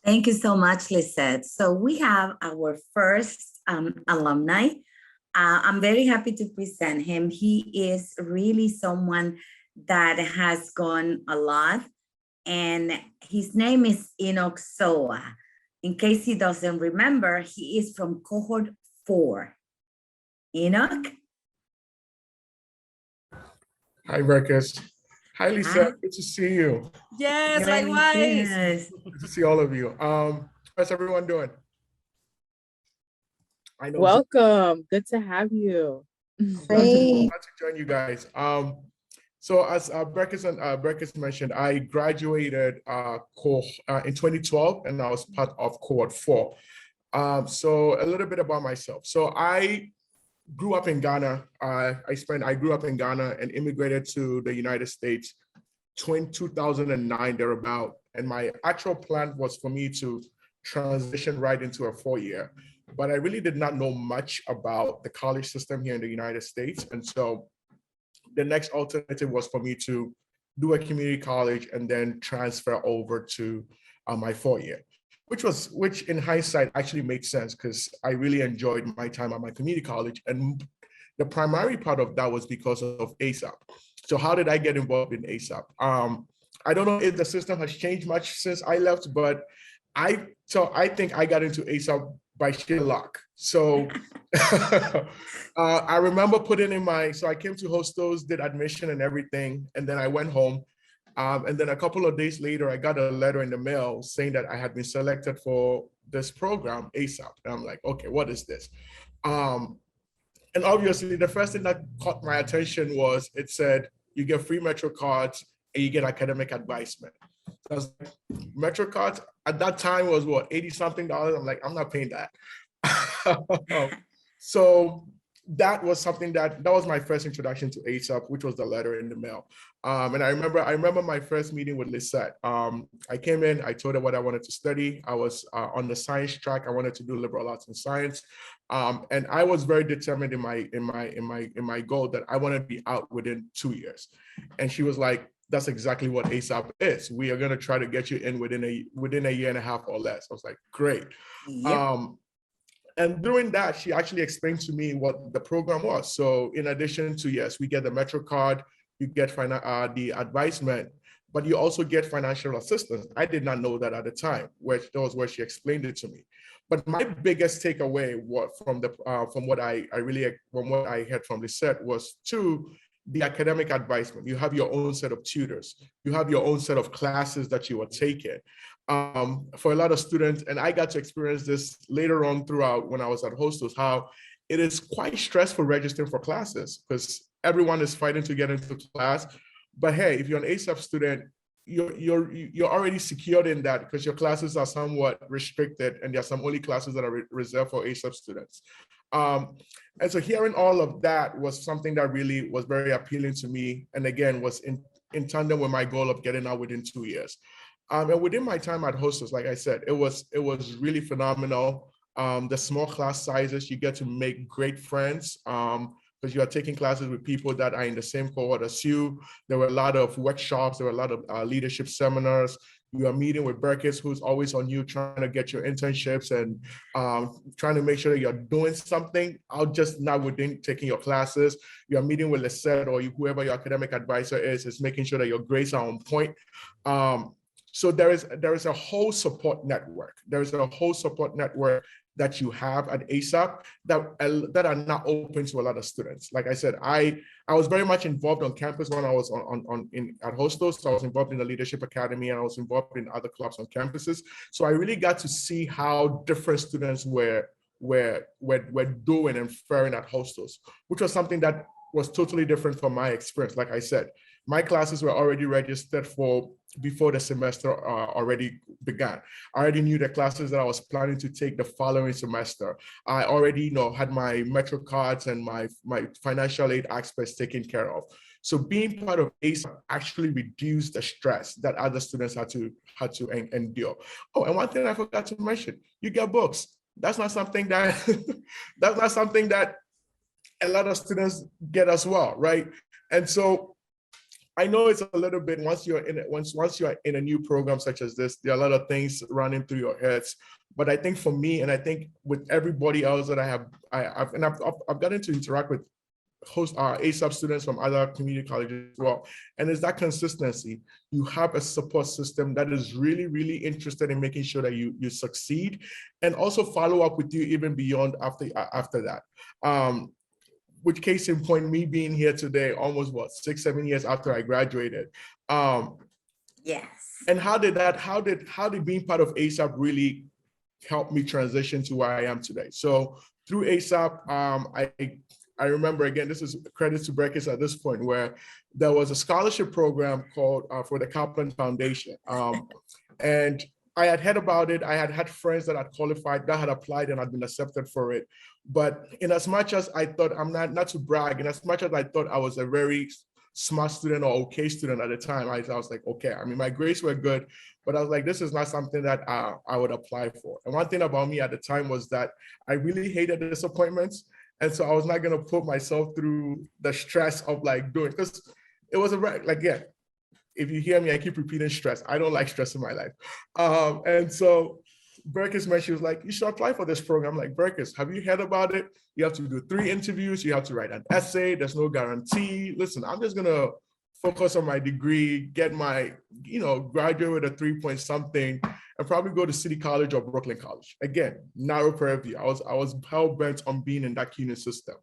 Thank you so much, Lissette. So we have our first alumni. I'm very happy to present him. He is really someone that has gone a lot, and his name is Enoch Sowah. In case he doesn't remember, he is from cohort 4. Enoch? Hi, Berkis. Hi, Lisa. Good to see you. Yes, likewise. Yes. Good to see all of you. How's everyone doing? I know. Welcome. Good to have you. Glad to join you guys. So as Berkis mentioned, I graduated in 2012, and I was part of cohort 4. So a little bit about myself. So I grew up in Ghana. I grew up in Ghana and immigrated to the United States 2009 thereabout. And my actual plan was for me to transition right into a 4-year, but I really did not know much about the college system here in the United States. And so the next alternative was for me to do a community college and then transfer over to my 4-year, which in hindsight actually made sense because I really enjoyed my time at my community college. And the primary part of that was because of ASAP. So how did I get involved in ASAP? I don't know if the system has changed much since I left, but I think I got into ASAP by sheer luck. So I remember putting in so I came to Hostels, did admission and everything, and then I went home. And then a couple of days later, I got a letter in the mail saying that I had been selected for this program, ASAP. And I'm like, okay, what is this? And obviously, the first thing that caught my attention was it said, you get free Metrocards and you get academic advisement. So I was like, Metrocards at that time was what, $80-something? I'm like, I'm not paying that. So that was something that was my first introduction to ASAP, which was the letter in the mail. And I remember my first meeting with Lissette. I came in, I told her what I wanted to study. I was on the science track. I wanted to do liberal arts and science. And I was very determined in my goal that I wanted to be out within 2 years. And she was like, that's exactly what ASAP is. We are going to try to get you in within a year and a half or less. I was like, great. Yep. And during that, she actually explained to me what the program was. So in addition to, yes, we get the Metrocard, you get the advisement, but you also get financial assistance. I did not know that at the time, that was where she explained it to me. But my biggest takeaway from what I heard from Lissette was the academic advisement. You have your own set of tutors. You have your own set of classes that you are taking. For a lot of students, and I got to experience this later on throughout when I was at Hostels, how it is quite stressful registering for classes because everyone is fighting to get into class. But hey, if you're an ASAP student, you're already secured in that because your classes are somewhat restricted and there are some only classes that are reserved for ASAP students. And so hearing all of that was something that really was very appealing to me. And again, was in tandem with my goal of getting out within 2 years. And within my time at Hostels, like I said, it was really phenomenal. The small class sizes, you get to make great friends because you are taking classes with people that are in the same cohort as you. There were a lot of workshops, there were a lot of leadership seminars. You are meeting with Berkis, who's always on you, trying to get your internships and trying to make sure that you're doing something out just not within taking your classes. You're meeting with Lissette or whoever your academic advisor is making sure that your grades are on point. So there is a whole support network. There is a whole support network that you have at ASAP that are not open to a lot of students. Like I said, I was very much involved on campus when I was at Hostels. So I was involved in the Leadership Academy and I was involved in other clubs on campuses. So I really got to see how different students were doing and faring at Hostels, which was something that was totally different from my experience. Like I said, my classes were already registered for before the semester already began. I already knew the classes that I was planning to take the following semester. I already had my Metrocards and my financial aid aspects taken care of. So being part of ASAP actually reduced the stress that other students had to endure. Oh, and one thing I forgot to mention, you get books. That's not something that a lot of students get as well, right? And so I know it's a little bit, once you're in a new program such as this, there are a lot of things running through your heads. But I think for me, and I think with everybody else that I've gotten to interact with host ASAP students from other community colleges as well. And it's that consistency. You have a support system that is really, really interested in making sure that you succeed, and also follow up with you even beyond after that. Which case in point, me being here today, almost 6-7 years after I graduated. Yes. And how did being part of ASAP really help me transition to where I am today? So through ASAP, I remember, again, this is credit to Berkis at this point, where there was a scholarship program called for the Kaplan Foundation. And I had heard about it. I had friends that had qualified, that had applied and had been accepted for it. But in as much as I thought, I'm not to brag, in as much as I thought I was a very smart student or okay student at the time, I was like, okay, I mean, my grades were good, but I was like, this is not something that I would apply for. And one thing about me at the time was that I really hated disappointments. And so I was not going to put myself through the stress of like doing, because it was if you hear me, I keep repeating stress. I don't like stress in my life. And so Berkis mentioned, she was like, you should apply for this program. I'm like, Berkis, have you heard about it? You have to do 3 interviews. You have to write an essay. There's no guarantee. Listen, I'm just going to focus on my degree, get my, graduate with a 3 something, and probably go to City College or Brooklyn College. Again, narrow purview. I was hell bent on being in that CUNY system.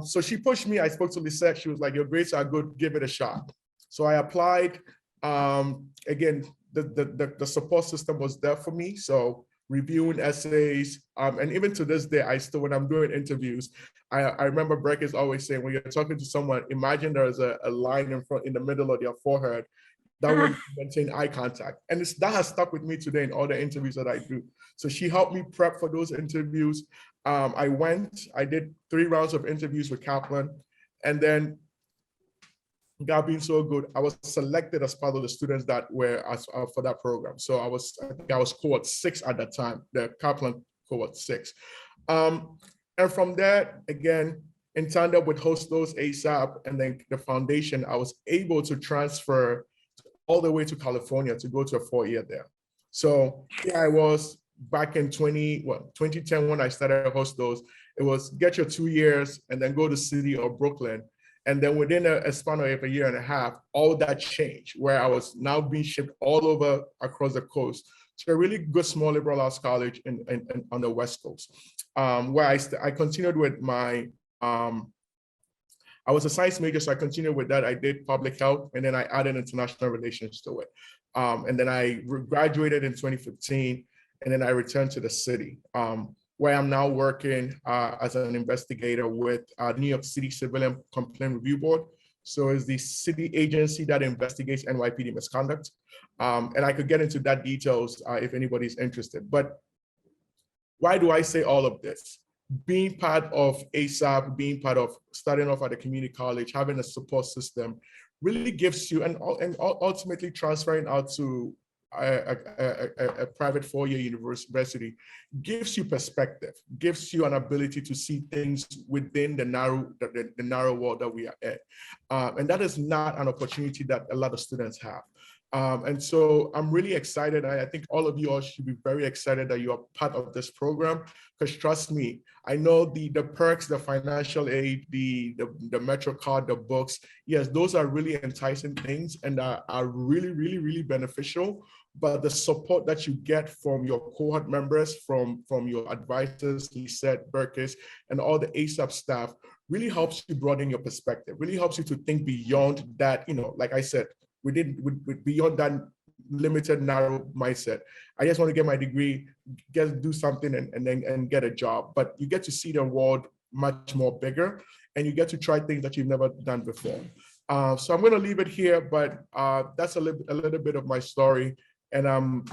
So she pushed me. I spoke to Lissette. She was like, your grades are good, give it a shot. So I applied. Again, the support system was there for me. So reviewing essays, and even to this day, when I'm doing interviews, I remember Berkis always saying, when you're talking to someone, imagine there's a line in the middle of their forehead that would maintain eye contact. And that has stuck with me today in all the interviews that I do. So she helped me prep for those interviews. I did 3 rounds of interviews with Kaplan, and then God being so good, I was selected as part of the students that were for that program. So I think I was cohort 6 at that time, the Kaplan cohort 6. And from there, again, in tandem with Hostos, ASAP, and then the foundation, I was able to transfer all the way to California to go to a 4-year there. So here I was back in 2010 when I started Hostos. It was get your 2 years and then go to City or Brooklyn. And then within a span of a year and a half, all that changed, where I was now being shipped all over across the coast to a really good small liberal arts college on the West Coast, where I continued with my, I was a science major, so I continued with that. I did public health, and then I added international relations to it. And then I graduated in 2015, and then I returned to the city, where I'm now working as an investigator with New York City Civilian Complaint Review Board. So it's the city agency that investigates NYPD misconduct. And I could get into that details if anybody's interested. But why do I say all of this? Being part of ASAP, being part of starting off at a community college, having a support system really gives you, and ultimately transferring out to a private 4-year university, gives you perspective, gives you an ability to see things within the narrow world that we are in. And that is not an opportunity that a lot of students have. And so I'm really excited. I think all of you all should be very excited that you are part of this program, because trust me, I know the perks, the financial aid, the Metrocard, the books, yes, those are really enticing things and are really, really, really beneficial. But the support that you get from your cohort members, from your advisors, Lissette, Berkis, and all the ASAP staff really helps you broaden your perspective, really helps you to think beyond that, like I said, beyond that limited, narrow mindset. I just want to get my degree, do something and get a job. But you get to see the world much more bigger, and you get to try things that you've never done before. So I'm going to leave it here, but that's a little bit of my story. And I'm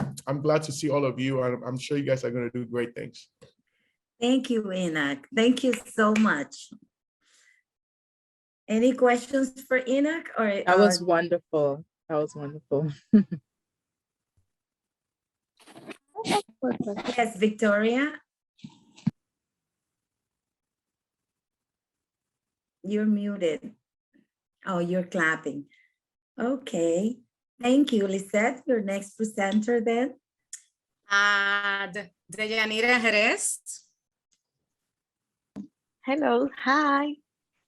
glad to see all of you. And I'm sure you guys are going to do great things. Thank you, Enoch. Thank you so much. Any questions for Enoch? That was wonderful. That was wonderful. Yes, Victoria. You're muted. Oh, you're clapping. Okay. Thank you, Lissette. Your next presenter then. Deyanira Gerez. Hello, hi.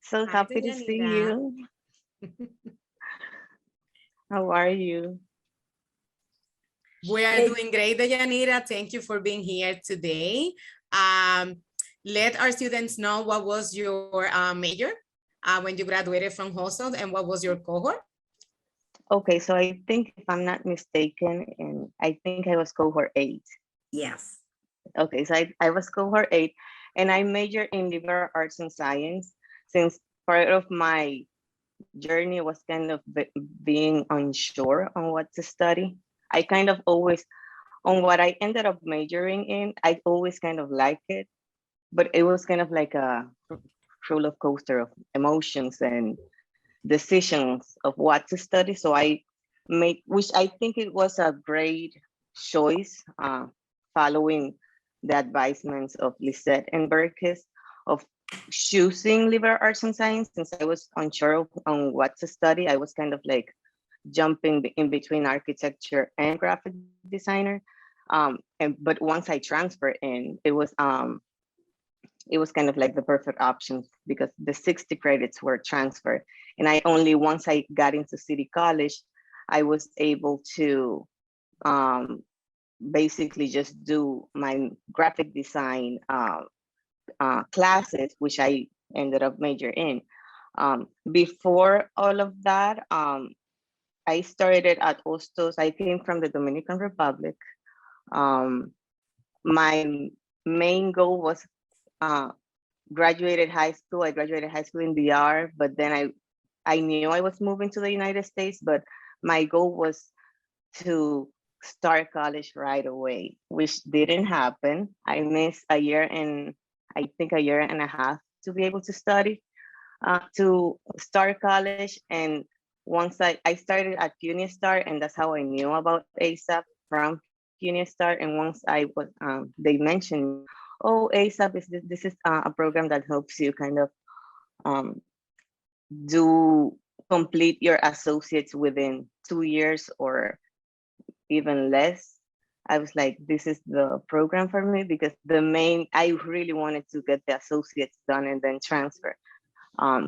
So Hi, happy to see Deyanira. you. How are you? We are doing great, Deyanira. Thank you for being here today. Let our students know what was your major when you graduated from hostel and what was your cohort. Okay, so I think if I'm not mistaken, and I think I was cohort 8. Yes. Okay, so I was cohort 8 and I majored in liberal arts and science since part of my journey was kind of being unsure on what to study. I kind of always, on what I ended up majoring in, I always kind of liked it, but it was kind of like a roller coaster of emotions and decisions of what to study. So I made, which I think it was a great choice, following the advisements of Lissette and Berkis of choosing liberal arts and science. Since I was unsure on what to study, I was kind of like jumping in between architecture and graphic designer. But once I transferred in, it was kind of like the perfect option because the 60 credits were transferred. And I only, once I got into City College, I was able to basically just do my graphic design classes, which I ended up major in. Before all of that, I started at Hostos. I came from the Dominican Republic. My main goal was graduated high school. I graduated high school in DR, but then I knew I was moving to the United States, but my goal was to start college right away, which didn't happen. I missed a year and I think a year and a half to be able to study, to start college. And once I started at Unistar, and that's how I knew about ASAP from Unistar. And once I was, they mentioned, oh, ASAP is this is a program that helps you kind of complete your associates within 2 years or even less. I was like, this is the program for me because I really wanted to get the associates done and then transfer.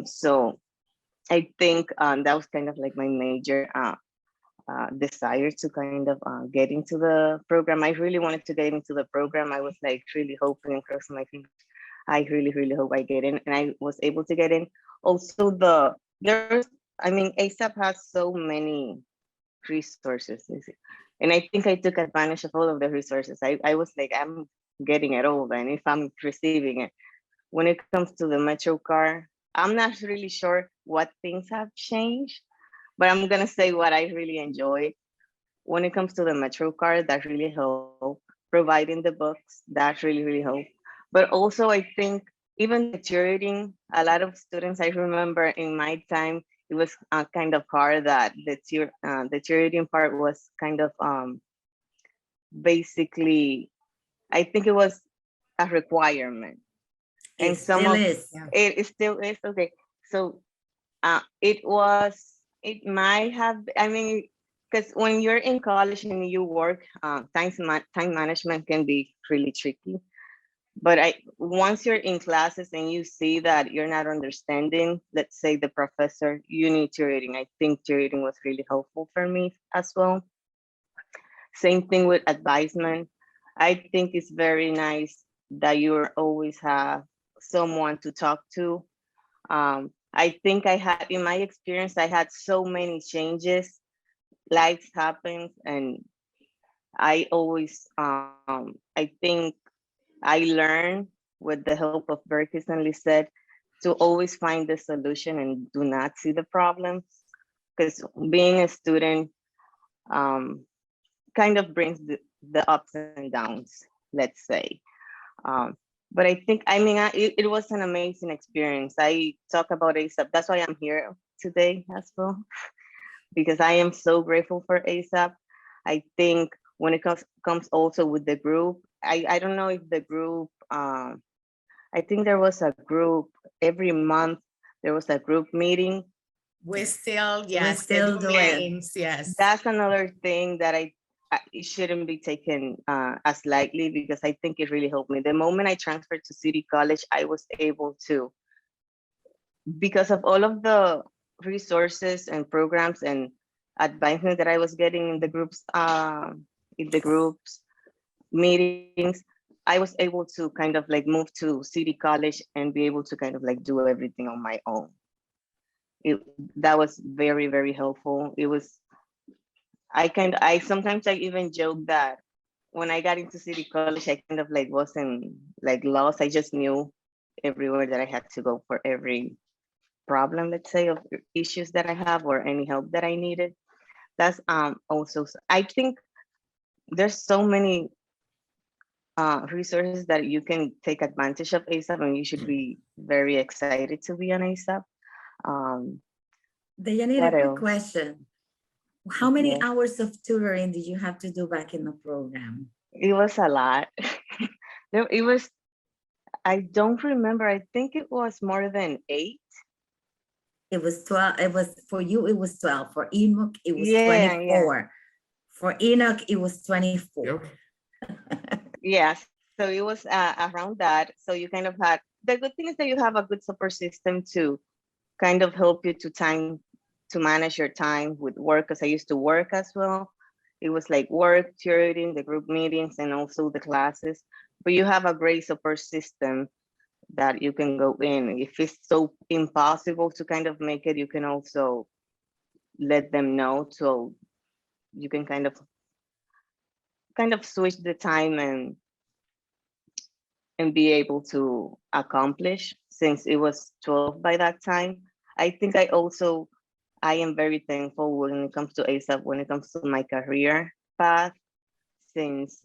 So I think that was kind of like my major desire to kind of get into the program. I really wanted to get into the program. I was like really hoping and crossing my fingers. I really, really hope I get in, and I was able to get in. Also, ASAP has so many resources, and I think I took advantage of all of the resources. I was like, I'm getting it all, and if I'm receiving it. When it comes to the Metrocard, I'm not really sure what things have changed, but I'm gonna say what I really enjoy. When it comes to the Metrocard, that really helped. Providing the books, that really, really helped. But also, I think even the tutoring, a lot of students, I remember in my time, it was kind of hard that the tutoring part was kind of basically, I think it was a requirement. And it still is. It still is, okay. So it might have, because when you're in college and you work, time management can be really tricky. But once you're in classes and you see that you're not understanding, let's say the professor, you need tutoring. I think tutoring was really helpful for me as well. Same thing with advisement. I think it's very nice that you always have someone to talk to. I think in my experience, I had so many changes, life happens, and I always, I think I learned with the help of Berkis and Lissette to always find the solution and do not see the problems. Because being a student kind of brings the ups and downs, let's say. But I think, it was an amazing experience. I talk about ASAP. That's why I'm here today as well, because I am so grateful for ASAP. I think when it comes also with the group, I don't know if the group, I think there was a group every month, there was a group meeting We still, We're yes, still the doing. domains, yes. That's another thing that it shouldn't be taken as lightly, because I think it really helped me. The moment I transferred to City College, I was able to, because of all of the resources and programs and advancement that I was getting in the groups meetings, I was able to kind of like move to City College and be able to kind of like do everything on my own. That was very, very helpful. It was, I sometimes I even joke that when I got into City College, I kind of like wasn't like lost. I just knew everywhere that I had to go for every problem, let's say, of issues that I have or any help that I needed. That's also, I think there's so many resources that you can take advantage of ASAP, and you should be very excited to be on ASAP. Deyanira, What quick else? question. How many Yes. hours of tutoring did you have to do back in the program? It was a lot. It was, I don't remember. I think it was more than 8. It was 12. It was for you, it was 12. For Enoch, it was Yeah, 24. For Enoch, it was 24. Yep. Yes. So it was around that. So you kind of had, the good thing is that you have a good support system to kind of help you to manage your time with work, because I used to work as well. It was like work, tutoring, the group meetings, and also the classes. But you have a great support system that you can go in. If it's so impossible to kind of make it, you can also let them know, so you can kind of switch the time and be able to accomplish, since it was 12 by that time. I think I am very thankful when it comes to ASAP, when it comes to my career path, since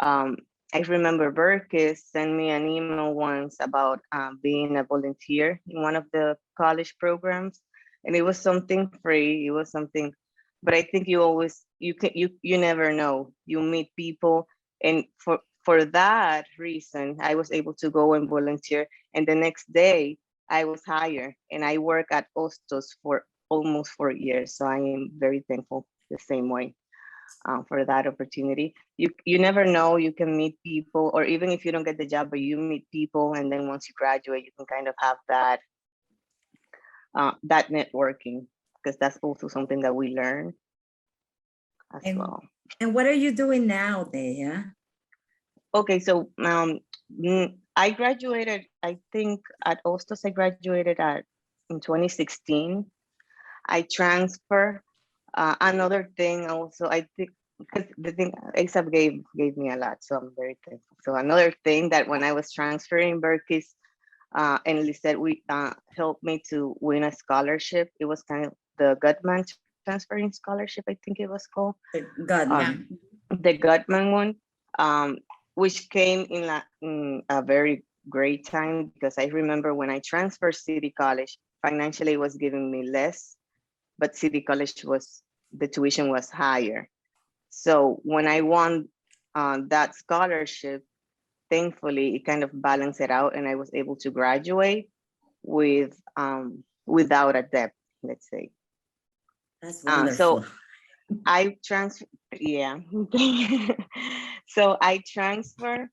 I remember Berkis sent me an email once about being a volunteer in one of the college programs, and it was something free. It was something, but I think you never know. You meet people, and for that reason, I was able to go and volunteer, and the next day I was hired, and I work at Hostos for almost 4 years. So I am very thankful the same way for that opportunity. You never know, you can meet people, or even if you don't get the job, but you meet people, and then once you graduate, you can kind of have that that networking, because that's also something that we learn as well. And what are you doing now, Deya? Okay, so I graduated, I think at Hostos, I graduated in 2016. I transfer. Another thing also, I think, because the thing ASAP gave me a lot, so I'm very thankful. So another thing that when I was transferring, Berkis and Lissette, we helped me to win a scholarship. It was kind of the Gutman transferring scholarship, I think it was called. The Gutman one, which came in a very great time, because I remember when I transferred City College, financially it was giving me less, but City College the tuition was higher. So when I won that scholarship, thankfully it kind of balanced it out, and I was able to graduate without a debt, let's say. That's wonderful. So I yeah. So I transferred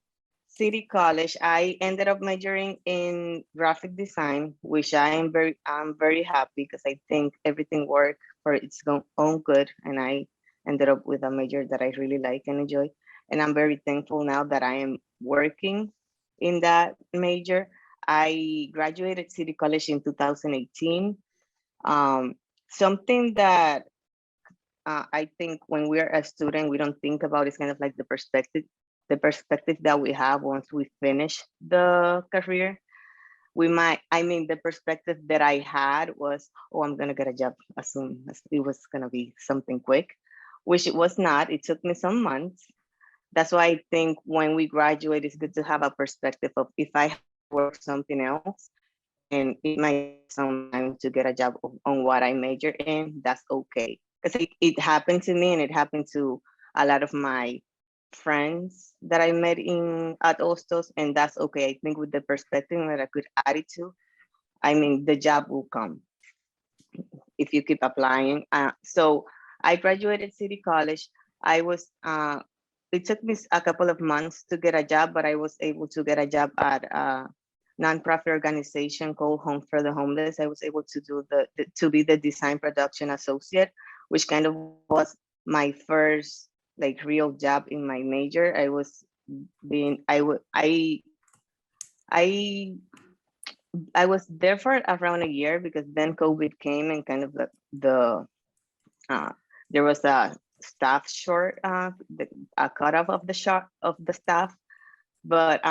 City College. I ended up majoring in graphic design, which I'm very happy, because I think everything worked for its own good, and I ended up with a major that I really like and enjoy. And I'm very thankful now that I am working in that major. I graduated City College in 2018. Something that I think when we're a student, we don't think about is kind of like the perspective that we have once we finish the career. The perspective that I had was, oh, I'm gonna get a job as soon as it was gonna be something quick, which it was not. It took me some months. That's why I think when we graduate, it's good to have a perspective of, if I work something else and it might take some time to get a job on what I major in, that's okay. Because it happened to me, and it happened to a lot of my friends that I met at Hostos, and that's okay. I think with the perspective and a good attitude, the job will come. if you keep applying. So I graduated City College. I was, it took me a couple of months to get a job, but I was able to get a job at a nonprofit organization called Home for the Homeless. I was able to do to be the design production associate, which kind of was my first like real job in my major. I was there for around a year, because then COVID came and kind of there was a staff short, a cutoff of the staff. But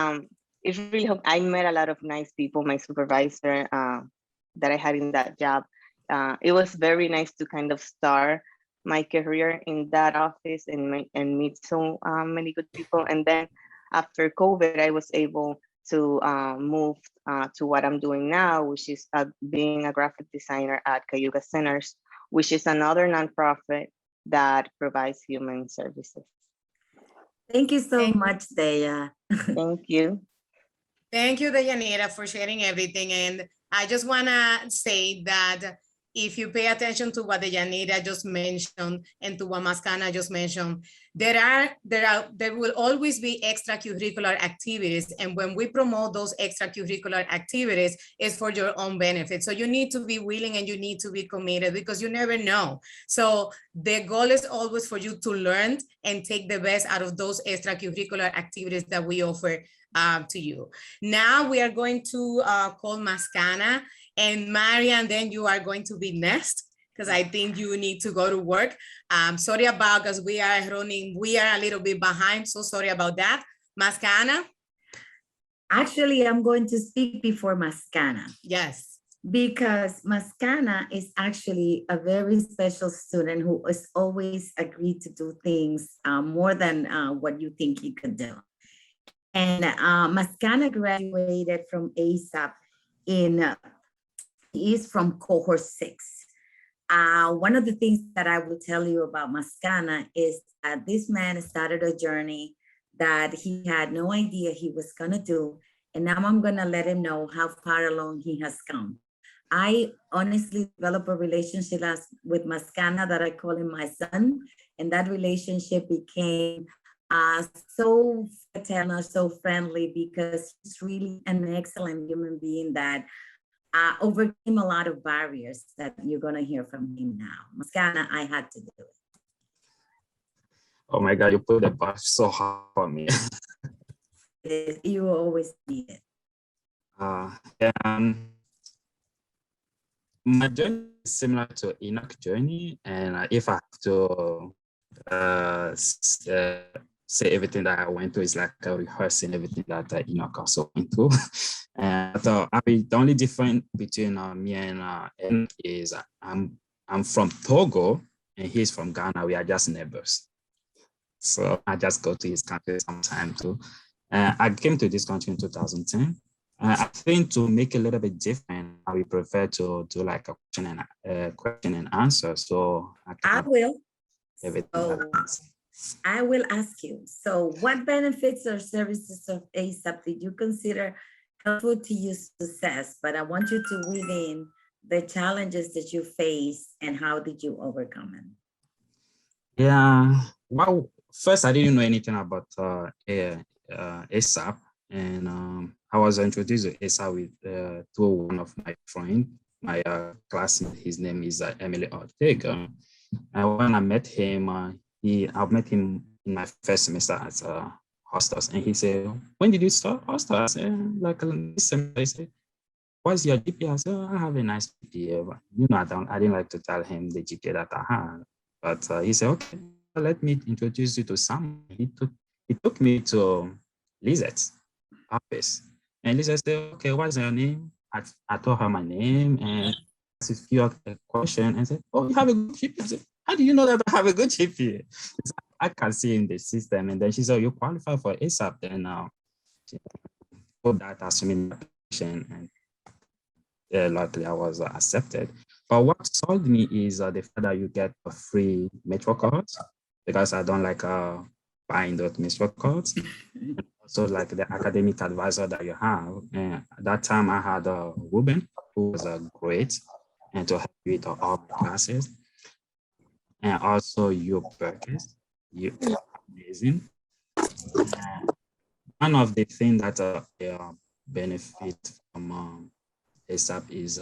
it really helped. I met a lot of nice people. My supervisor that I had in that job, it was very nice to kind of start my career in that office and meet so many good people. And then after COVID, I was able to move to what I'm doing now, which is being a graphic designer at Cayuga Centers, which is another nonprofit that provides human services. Thank you so much, Deya. Thank you. Thank you, Deyanira, for sharing everything. And I just want to say that if you pay attention to what Deyanira just mentioned and to what Maskana just mentioned, there will always be extracurricular activities. And when we promote those extracurricular activities, it's for your own benefit. So you need to be willing and you need to be committed, because you never know. So the goal is always for you to learn and take the best out of those extracurricular activities that we offer to you. Now we are going to call Maskana and Mariam, then you are going to be next, because I think you need to go to work. Sorry about, because we are a little bit behind, so sorry about that. Maskana? Actually, I'm going to speak before Maskana. Yes. Because Maskana is actually a very special student who has always agreed to do things more than what you think he could do. And Maskana graduated from ASAP is from cohort 6. One of the things that I will tell you about Maskana is that this man started a journey that he had no idea he was gonna do. And now I'm gonna let him know how far along he has come. I honestly developed a relationship with Maskana that I call him my son. And that relationship became so fraternal, so friendly, because he's really an excellent human being that overcame a lot of barriers that you're going to hear from him now. Maskana, I had to do it. Oh my God, you put the bar so hard for me. You always need it. My journey is similar to Enoch's journey, and if I have to say everything that I went through, is like rehearsing everything that Enoch also went through. So the only difference between me and Enoch is I'm from Togo and he's from Ghana. We are just neighbors. So I just go to his country sometime too. I came to this country in 2010. I think to make it a little bit different, I prefer to do like a question and answer. So I will. Everything I will ask you. So what benefits or services of ASAP did you consider helpful to your success? But I want you to weave in the challenges that you face and how did you overcome them? Yeah, well, first I didn't know anything about ASAP. And I was introduced to ASAP through one of my friends, my classmate. His name is Emily Ortega. And when I met him, I met him in my first semester at hostels, and he said, "When did you start hostel?" I said, "Like this semester." He said, "What's your GPA?" I said, "I have a nice GPA." But, I didn't like to tell him the GPA that I had. But he said, "Okay, let me introduce you to someone." He took me to Lissette's office, and Lissette said, "Okay, what's your name?" I told her my name, and asked a few questions, and said, "Oh, you have a good GPA." I said, "How do you know that I have a good GPA?" I can see in the system. And then she said, "You qualify for ASAP." Then she put that as an application, and luckily I was accepted. But what sold me is the fact that you get a free Metrocard, because I don't like buying those Metrocards. So like the academic advisor that you have. And at that time I had Ruben, who was great. and to help you with all my classes. And also you, Berkis, you are amazing. One of the things that benefit from ASAP is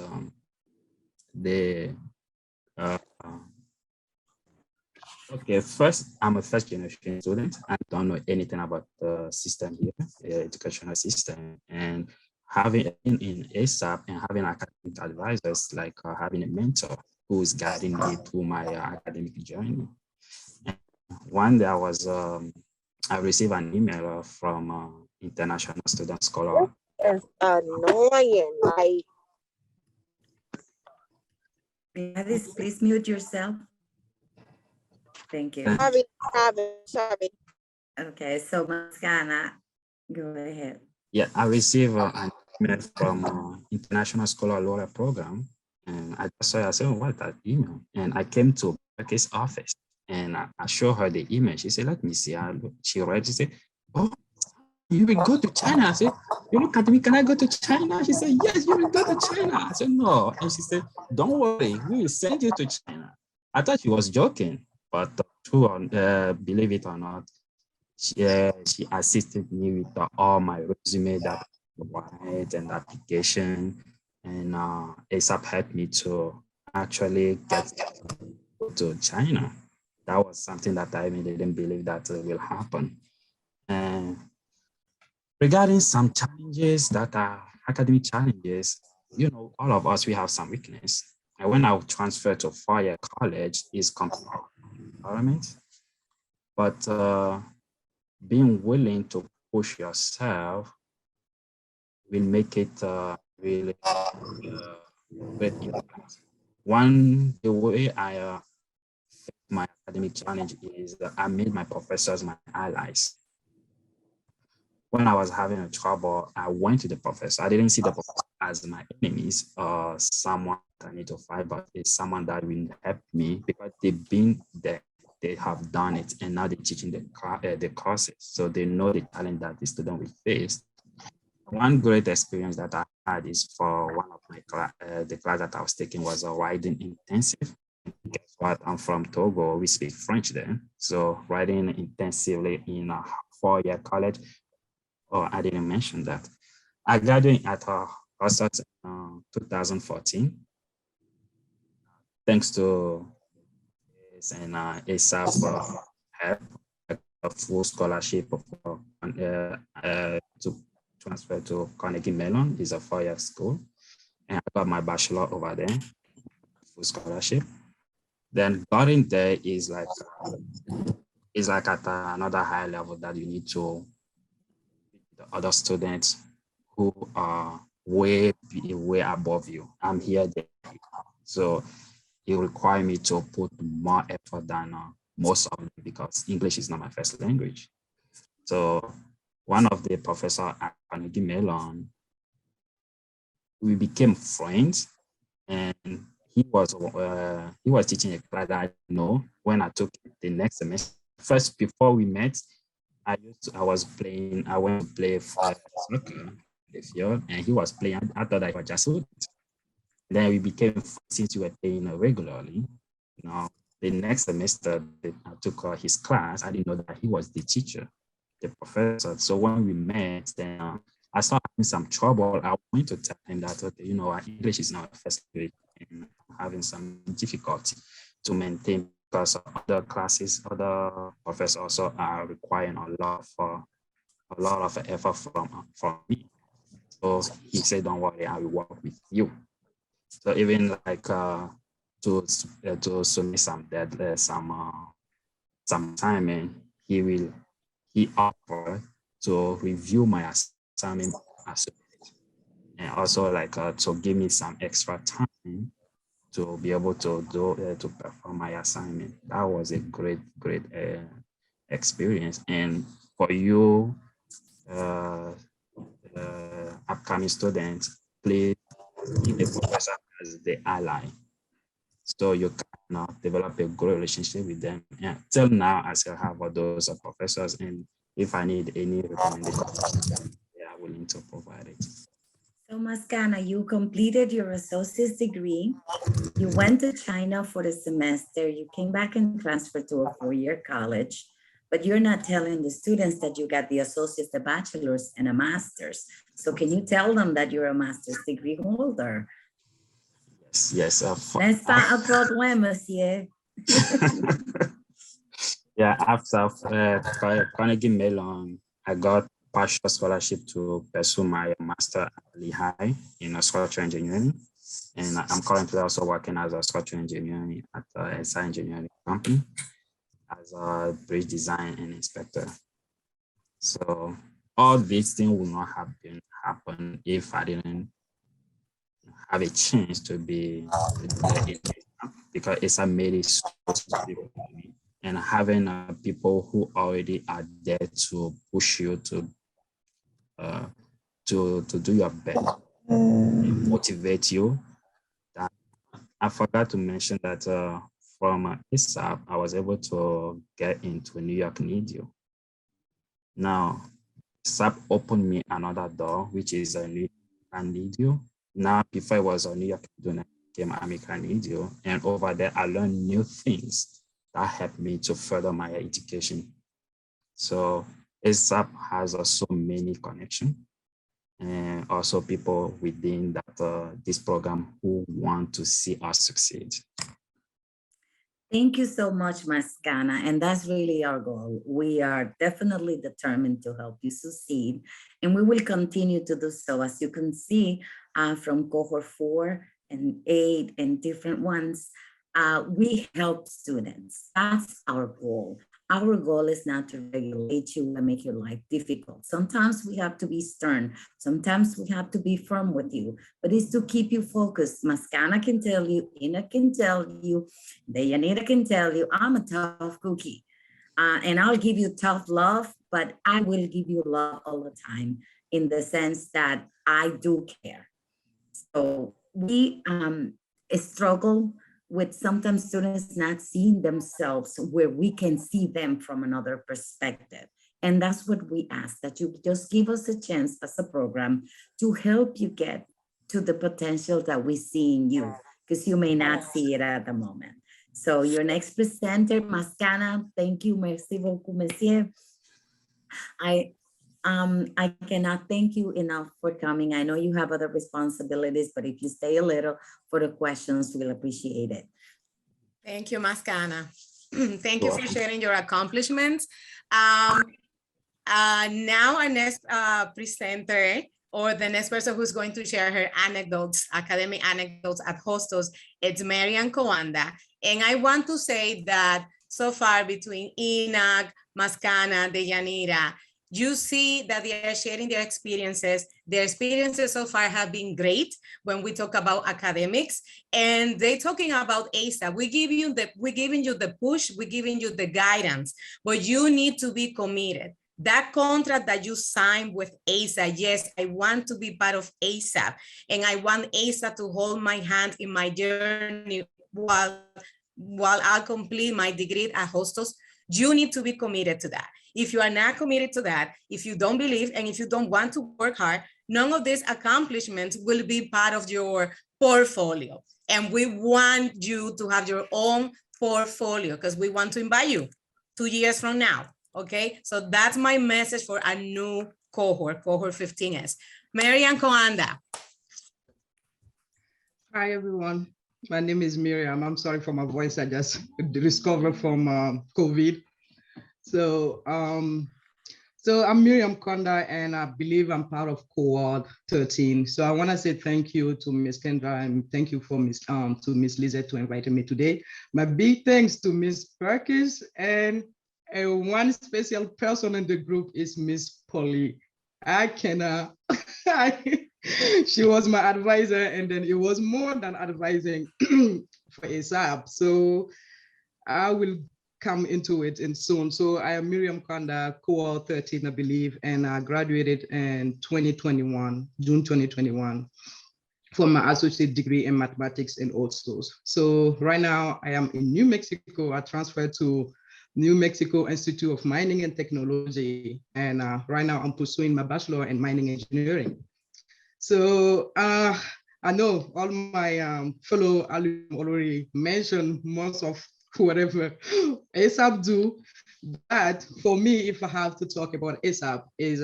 okay, first, I'm a first generation student. I don't know anything about the system here, the educational system. And having in ASAP and having academic advisors, like having a mentor who's guiding me through my academic journey. And one day I received an email from International Student Scholar. It's annoying, like. Gladys, please mute yourself. Thank you. Sorry. Okay, so Maskana, go ahead. Yeah, I received an email from International Scholar Lawyer Program, and I just saw, I said, oh, what that email? And I came to Berkis' office, and I showed her the email. She said, let me see. She read, she said, oh, you will go to China. I said, you look at me, can I go to China? She said, yes, you will go to China. I said, no. And she said, don't worry, we will send you to China. I thought she was joking, but believe it or not, she assisted me with all my resume that I write and application, and ASAP helped me to actually get to China. That was something that I didn't believe that will happen. And regarding some challenges that are academic challenges, you know, all of us, we have some weakness. And when I transferred to 4-year college, is computer environment, but being willing to push yourself will make it really great impact. The way I my academic challenge is that I made my professors my allies. When I was having a trouble, I went to the professor. I didn't see the professor as my enemies or someone I need to fight, but it's someone that will help me because they've been there, they have done it, and now they're teaching the courses. So they know the challenge that the student will face. One great experience that I had is for one of my the class that I was taking was a writing intensive. Guess what? I'm from Togo. We speak French there. So writing intensively in a 4-year college. Oh, I didn't mention that. I graduated at Ortiz in 2014. Thanks to and ASAP help a full scholarship to transfer to Carnegie Mellon. It's a 4-year school. And I got my bachelor over there, full scholarship. Then getting there is like at another high level that you need to the other students who are way above you. I'm here there. So it requires me to put more effort than most of them because English is not my first language. So one of the professors at Carnegie Mellon, we became friends, and he was teaching a class that I know. When I took the next semester, first before we met, I went to play for soccer the field, and he was playing. I thought I was just good. Then we became friends since we were playing regularly. Now, the next semester I took his class, I didn't know that he was the teacher, the professor. So when we met, then I started having some trouble. I went to tell him that, okay, you know, English is not a first language, and I'm having some difficulty to maintain because other classes, other professors also are requiring a lot of effort from me. So he said, don't worry, I will work with you. So even like to submit some assignment, he offered to review my assignment and also like to give me some extra time to be able to do to perform my assignment. That was a great experience. And for you upcoming students, please keep the professor as the ally, so you can develop a good relationship with them. And till now, I still have all those professors, and if I need any recommendation, they are willing to provide it. So Maskana, you completed your associate's degree You went to China for the semester, you came back and transferred to a 4-year college, but you're not telling the students that you got the associates, the bachelor's, and a master's. So can you tell them that you're a master's degree holder? Yes. N'est-ce pas un problème, monsieur? Yeah, after Carnegie Mellon, I got partial scholarship to pursue my master at Lehigh in structural engineering. And I'm currently also working as a structural engineer at a SI engineering company as a bridge design and inspector. So all these things would not have been happen if I didn't have a chance to be because it's a made it so difficult for me. And having people who already are there to push you to do your best, and motivate you. I forgot to mention that from ASAP, I was able to get into New York NIDU. Now, ASAP opened me another door, which is a New York NIDU. Now, before I was a New York NIDU, I became American NIDU. And over there, I learned new things that helped me to further my education. So ASAP has so many connections. And also people within that this program who want to see us succeed. Thank you so much, Maskana. And that's really our goal. We are definitely determined to help you succeed. And we will continue to do so. As you can see from cohort 4 and 8 and different ones, we help students. That's our goal. Our goal is not to regulate you and make your life difficult. Sometimes we have to be stern. Sometimes we have to be firm with you, but it's to keep you focused. Maskana can tell you, Enoch can tell you, Deyanira can tell you, I'm a tough cookie. And I'll give you tough love, but I will give you love all the time in the sense that I do care. So we struggle with sometimes students not seeing themselves where we can see them from another perspective. And that's what we ask, that you just give us a chance as a program to help you get to the potential that we see in you, because you may not see it at the moment. So your next presenter, Maskana, thank you, merci beaucoup, monsieur. I cannot thank you enough for coming. I know you have other responsibilities, but if you stay a little for the questions, we'll appreciate it. Thank you, Maskana. Thank you for sharing your accomplishments. Now our next presenter, or the next person who's going to share her anecdotes, academic anecdotes at Hostos, it's Mariam Koanda. And I want to say that so far between Enoch, Maskana, Deyanira, you see that they are sharing their experiences. Their experiences so far have been great when we talk about academics, and they're talking about ASAP. We're giving you the push, we're giving you the guidance, but you need to be committed. That contract that you signed with ASAP, yes, I want to be part of ASAP, and I want ASAP to hold my hand in my journey while I'll complete my degree at Hostos. You need to be committed to that. If you are not committed to that, if you don't believe, and if you don't want to work hard, none of these accomplishments will be part of your portfolio. And we want you to have your own portfolio because we want to invite you 2 years from now. Okay, so that's my message for a new cohort 15S. Mariam Koanda. Hi, everyone. My name is Miriam. I'm sorry for my voice. I just discovered from COVID. So I'm Mariam Koanda, and I believe I'm part of cohort 13. So I want to say thank you to Ms. Kendra, and thank you for to Ms. Lissette to inviting me today. My big thanks to Ms. Berkis, and one special person in the group is Ms. Polly. She was my advisor, and then it was more than advising for ASAP. So I will come into it in soon. So I am Mariam Koanda, cohort 13, I believe, and I graduated in 2021, June 2021, for my associate degree in mathematics and also. So right now I am in New Mexico. I transferred to New Mexico Institute of Mining and Technology. And right now I'm pursuing my bachelor in mining engineering. So I know all my fellow alumni already mentioned most of whatever ASAP do, but for me, if I have to talk about ASAP, is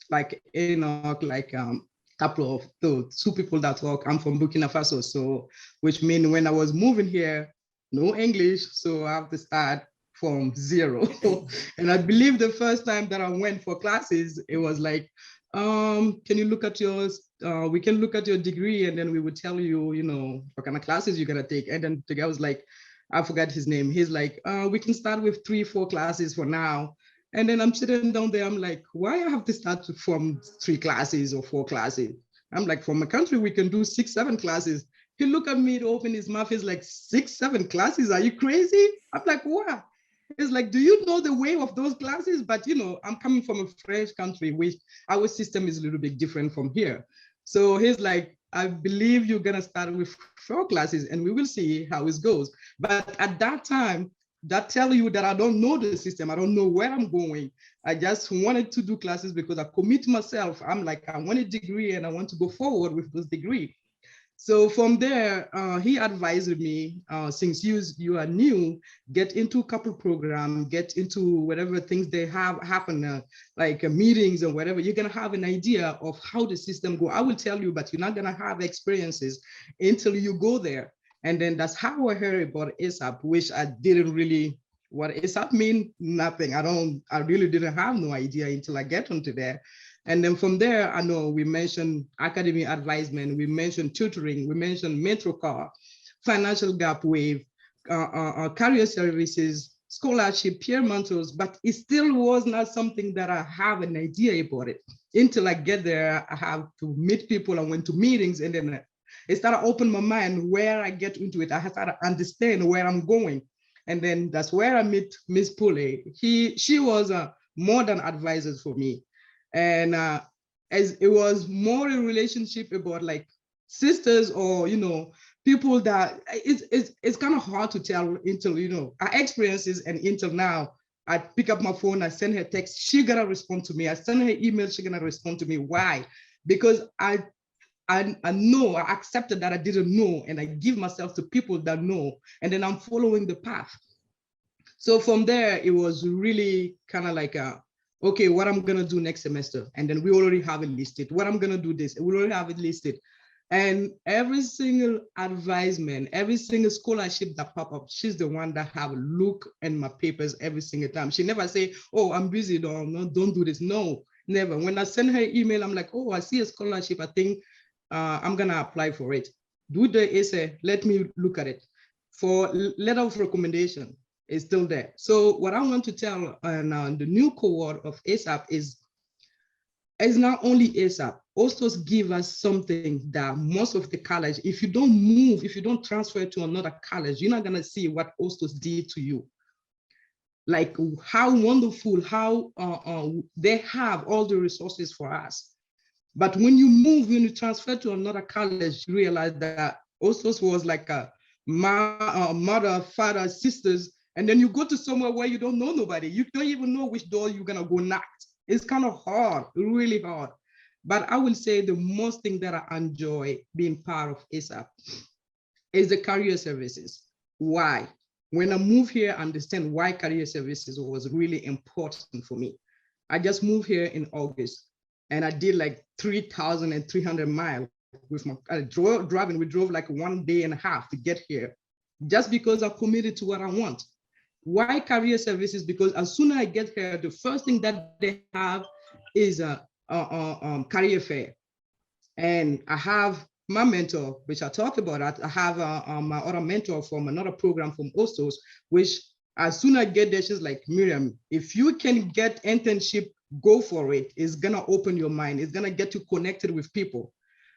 like Enoch, like couple of the two people that talk. I'm from Burkina Faso, so which means when I was moving here, no English, so I have to start from zero. And I believe the first time that I went for classes, it was like, can you look at yours? We can look at your degree, and then we would tell you, you know, what kind of classes you're gonna take. And then the guy was like, I forgot his name. He's like, we can start with 3-4 classes for now. And then I'm sitting down there, I'm like, why I have to start from 3 classes or 4 classes? I'm like, from a country, we can do 6-7 classes. He looked at me to open his mouth. He's like, 6-7 classes? Are you crazy? I'm like, what? It's like, do you know the way of those classes? But, you know, I'm coming from a French country, which our system is a little bit different from here. So he's like, I believe you're going to start with 4 classes and we will see how it goes. But at that time, that tell you that I don't know the system. I don't know where I'm going. I just wanted to do classes because I commit myself. I'm like, I want a degree and I want to go forward with this degree. So from there, he advised me, since you are new, get into a couple program, get into whatever things they have happen, like meetings or whatever. You're gonna have an idea of how the system go. I will tell you, but you're not gonna have experiences until you go there. And then that's how I heard about ASAP, which I didn't really, what ASAP mean, nothing. I really didn't have no idea until I get onto there. And then from there, I know we mentioned academic advisement, we mentioned tutoring, we mentioned Metrocard, financial gap wave, career services, scholarship, peer mentors, but it still was not something that I have an idea about it. Until I get there, I have to meet people, I went to meetings, and then it started open my mind where I get into it. I started to understand where I'm going. And then that's where I met Miss Pule. She was more than advisors for me. And as it was more a relationship about like sisters or, you know, people that it's kind of hard to tell until, you know, our experiences, and until now, I pick up my phone, I send her text, she gonna respond to me. I send her email, she gonna respond to me. Why? Because I know, I accepted that I didn't know, and I give myself to people that know, and then I'm following the path. So from there, it was really kind of like, okay, what I'm gonna do next semester. And then we already have it listed. What I'm gonna do this, we already have it listed. And every single advisement, every single scholarship that pop up, she's the one that have a look in my papers every single time. She never say, oh, I'm busy, don't do this. No, never. When I send her email, I'm like, oh, I see a scholarship, I think I'm gonna apply for it. Do the essay, let me look at it. For letter of recommendation, is still there. So what I want to tell the new cohort of ASAP is not only ASAP, also give us something that most of the college, if you don't move, if you don't transfer to another college, you're not gonna see what Ostos did to you. Like how wonderful, how they have all the resources for us. But when you move, when you transfer to another college, you realize that Ostos was like a mother, father, sisters, and then you go to somewhere where you don't know nobody. You don't even know which door you're gonna go knock. It's kind of hard, really hard. But I will say the most thing that I enjoy being part of ASAP is the career services. Why? When I moved here, I understand why career services was really important for me. I just moved here in August, and I did like 3,300 miles with my driving. We drove like 1.5 days to get here, just because I committed to what I want. Why career services? Because as soon as I get here, the first thing that they have is a career fair. And I have my mentor, which I talked about. I have my other mentor from another program from Ostos, which as soon as I get there, she's like, Miriam, if you can get internship, go for it. It's gonna open your mind. It's gonna get you connected with people.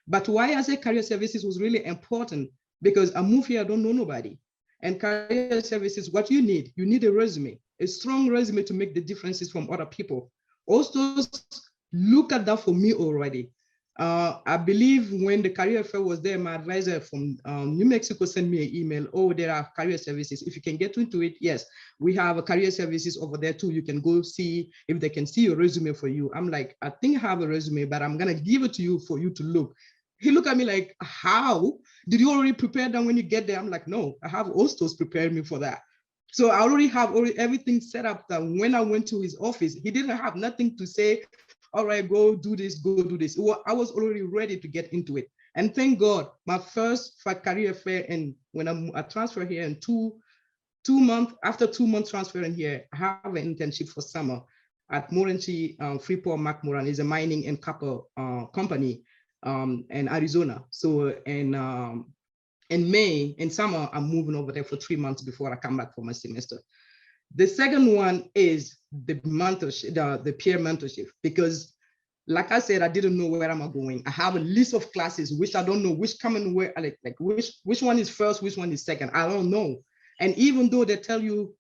But why I say career services was really important, because I moved here, I don't know nobody. And career services, what you need a resume, a strong resume to make the differences from other people. Also, look at that for me already. I believe when the career fair was there, my advisor from New Mexico sent me an email, oh, there are career services. If you can get into it, yes, we have a career services over there too. You can go see if they can see your resume for you. I'm like, I think I have a resume, but I'm gonna give it to you for you to look. he looked at me like, how? Did you already prepare them when you get there? I'm like, no, I have hostels prepared me for that. So I already have everything set up that when I went to his office, he didn't have nothing to say, all right, go do this, go do this. I was already ready to get into it. And thank God, my first career fair, and when I transferred here in 2 months, after 2 months transferring here, I have an internship for summer at Morenci, Freeport McMoran is a mining and copper company in Arizona. So in May, in summer, I'm moving over there for 3 months before I come back for my semester. The second one is the mentorship, the peer mentorship, because like I said, I didn't know where I'm going. I have a list of classes, which I don't know which coming where, like which one is first, which one is second. I don't know. And even though they tell you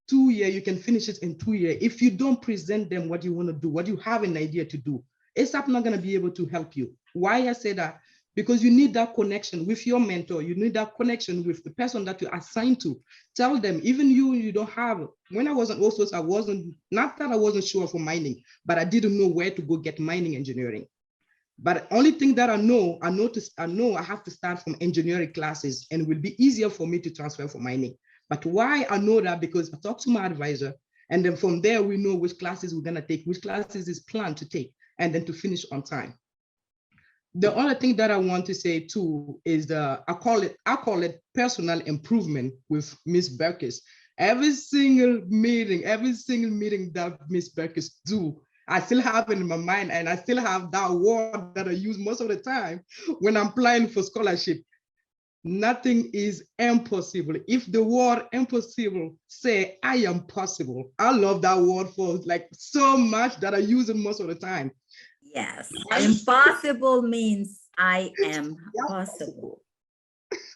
2 years, you can finish it in 2 years. If you don't present them what you want to do, what you have an idea to do, ASAP not going to be able to help you. Why I say that? Because you need that connection with your mentor. You need that connection with the person that you assigned to. Tell them, even you don't have. When I was an OSOS, I wasn't, not that I wasn't sure for mining, but I didn't know where to go get mining engineering. But the only thing that I know I have to start from engineering classes, and it will be easier for me to transfer for mining. But why I know that? Because I talked to my advisor, and then from there, we know which classes we're gonna take, which classes is planned to take, and then to finish on time. The other thing that I want to say too is I call it personal improvement with Miss Berkis. Every single meeting that Miss Berkis do, I still have it in my mind, and I still have that word that I use most of the time when I'm applying for scholarship. Nothing is impossible. If the word impossible say I am possible, I love that word for like so much that I use it most of the time. Yes, impossible means I am possible.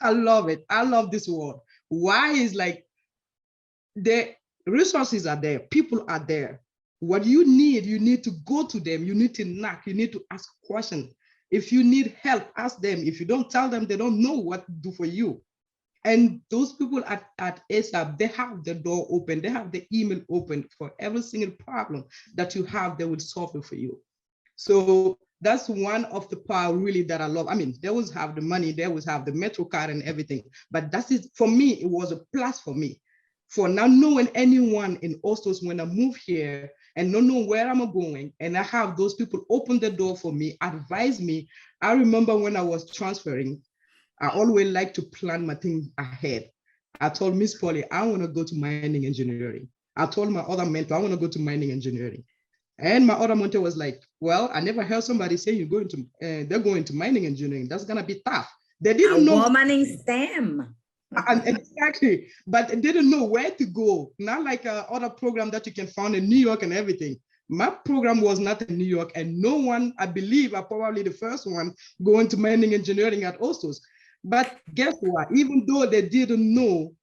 I love it. I love this word. Why is like the resources are there, people are there. What you need to go to them. You need to knock. You need to ask questions. If you need help, ask them. If you don't tell them, they don't know what to do for you. And those people at ASAP, they have the door open. They have the email open for every single problem that you have. They will solve it for you. So that's one of the power really that I love. I mean, they always have the money, they always have the Metrocard and everything, but that is, for me, it was a plus for me. For not knowing anyone in Ostos when I move here and not know where I'm going, and I have those people open the door for me, advise me. I remember when I was transferring, I always like to plan my things ahead. I told Miss Polly, I want to go to mining engineering. I told my other mentor, I want to go to mining engineering. And my other mentor was like, well, I never heard somebody say you're going to, they're going to mining engineering. That's going to be tough. They didn't know. Woman in STEM. Exactly. But they didn't know where to go. Not like other program that you can find in New York and everything. My program was not in New York, and no one, I believe, I'm probably the first one going to mining engineering at Ostos. But guess what? Even though they didn't know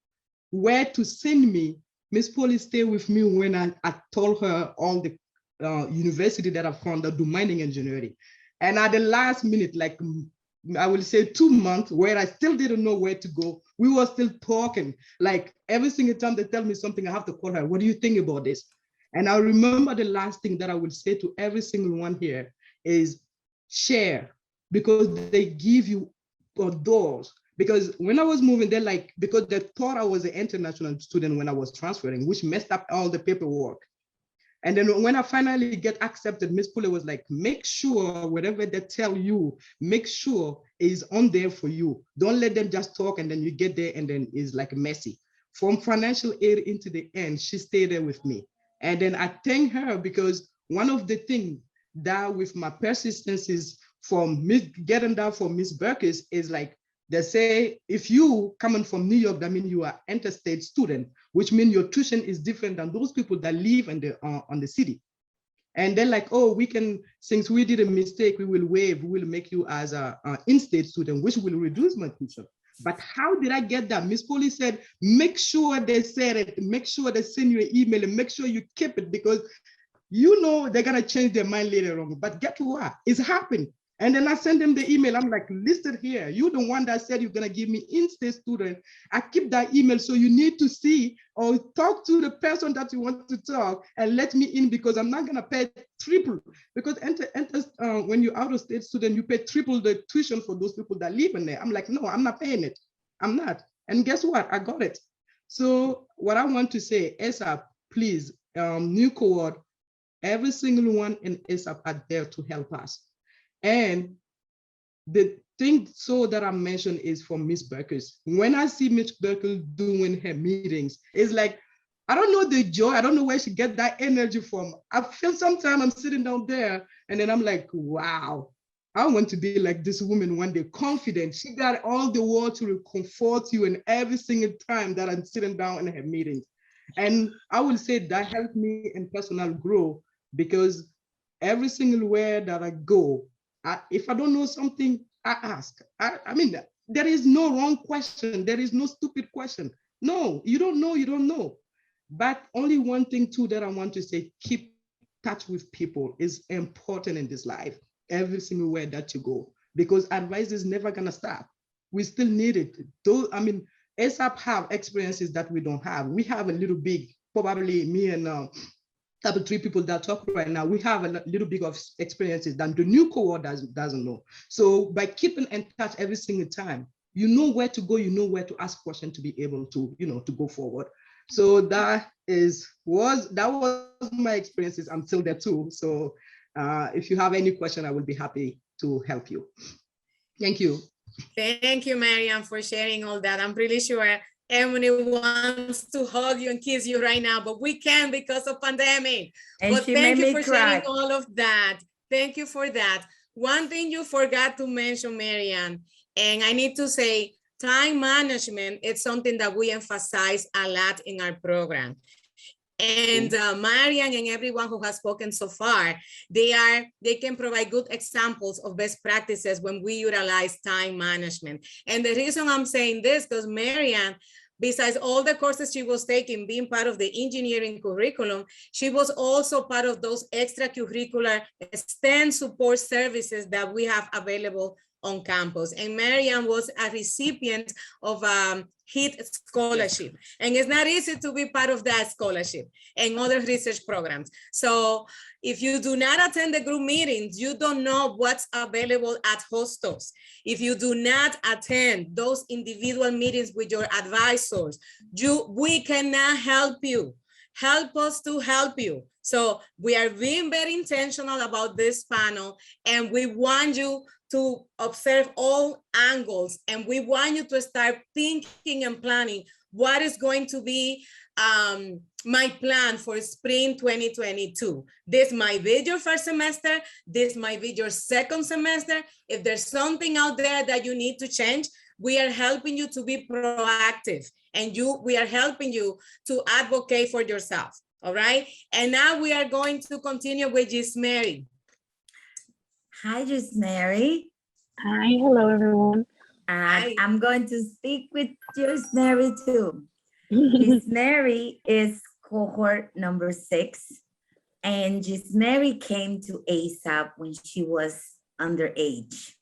where to send me, Miss Polly stayed with me when I told her all the university that I found that do mining engineering. And at the last minute, like I will say 2 months, where I still didn't know where to go, we were still talking. Like every single time they tell me something, I have to call her, what do you think about this? And I remember the last thing that I would say to every single one here is share, because they give you doors. Because when I was moving, they're like, because they thought I was an international student when I was transferring, which messed up all the paperwork. And then when I finally get accepted, Miss Pule was like, make sure whatever they tell you, make sure is on there for you. Don't let them just talk and then you get there and then it's like messy. From financial aid into the end, she stayed there with me. And then I thank her, because one of the things that with my persistence is from getting that from Miss Berkis is like, they say, if you coming from New York, that means you are interstate student, which means your tuition is different than those people that live in on the city. And they're like, oh, we can, since we did a mistake, we will waive, we will make you as an in-state student, which will reduce my tuition. But how did I get that? Miss Polly said, make sure they said it, make sure they send you an email and make sure you keep it, because you know they're gonna change their mind later on. But guess what? It's happened. And then I send them the email. I'm like, listed here. You're the one that said you're gonna give me in-state student. I keep that email, so you need to see or talk to the person that you want to talk and let me in, because I'm not gonna pay triple. Because when you're out of state student, you pay triple the tuition for those people that live in there. I'm like, no, I'm not paying it. I'm not. And guess what? I got it. So what I want to say, ASAP, please, new cohort, every single one in ASAP are there to help us. And the thing that I mentioned is for Miss Berkis. When I see Miss Berkis doing her meetings, it's like, I don't know the joy. I don't know where she get that energy from. I feel sometimes I'm sitting down there and then I'm like, wow, I want to be like this woman one day, confident. She got all the words to comfort you, and every single time that I'm sitting down in her meetings. And I will say that helped me in personal growth, because every single where that I go, if I don't know something, I ask. I mean, there is no wrong question. There is no stupid question. No, you don't know, you don't know. But only one thing too that I want to say, keep touch with people is important in this life, every single where that you go, because advice is never gonna stop. We still need it. Though, I mean, ASAP have experiences that we don't have. We have a little big, probably me and couple 3 people that talk right now, we have a little bit of experiences that the new cohort doesn't know. So by keeping in touch every single time, you know where to go, you know where to ask questions to be able to, to go forward. So that was my experiences until there too. So if you have any question, I will be happy to help you. Thank you. Thank you, Mariam, for sharing all that. I'm pretty sure Emily wants to hug you and kiss you right now, but we can't because of pandemic. And but thank you for sharing all of that. Thank you for that. One thing you forgot to mention, Mariam, and I need to say, time management is something that we emphasize a lot in our program. And Mariam and everyone who has spoken so far, they can provide good examples of best practices when we utilize time management. And the reason I'm saying this, because Mariam, besides all the courses she was taking, being part of the engineering curriculum, she was also part of those extracurricular STEM support services that we have available on campus. And Mariam was a recipient of HIT scholarship. And it's not easy to be part of that scholarship and other research programs. So if you do not attend the group meetings, you don't know what's available at hostels. If you do not attend those individual meetings with your advisors, we cannot help you. Help us to help you. So we are being very intentional about this panel, and we want you to observe all angles, and we want you to start thinking and planning what is going to be my plan for spring 2022. This might be your first semester, this might be your second semester. If there's something out there that you need to change, we are helping you to be proactive, and we are helping you to advocate for yourself, all right? And now we are going to continue with Yismery. Hi, Yismery. Hi, hello, everyone. Hi. I'm going to speak with Yismery too. Yismery is cohort number 6, and Yismery came to ASAP when she was underage.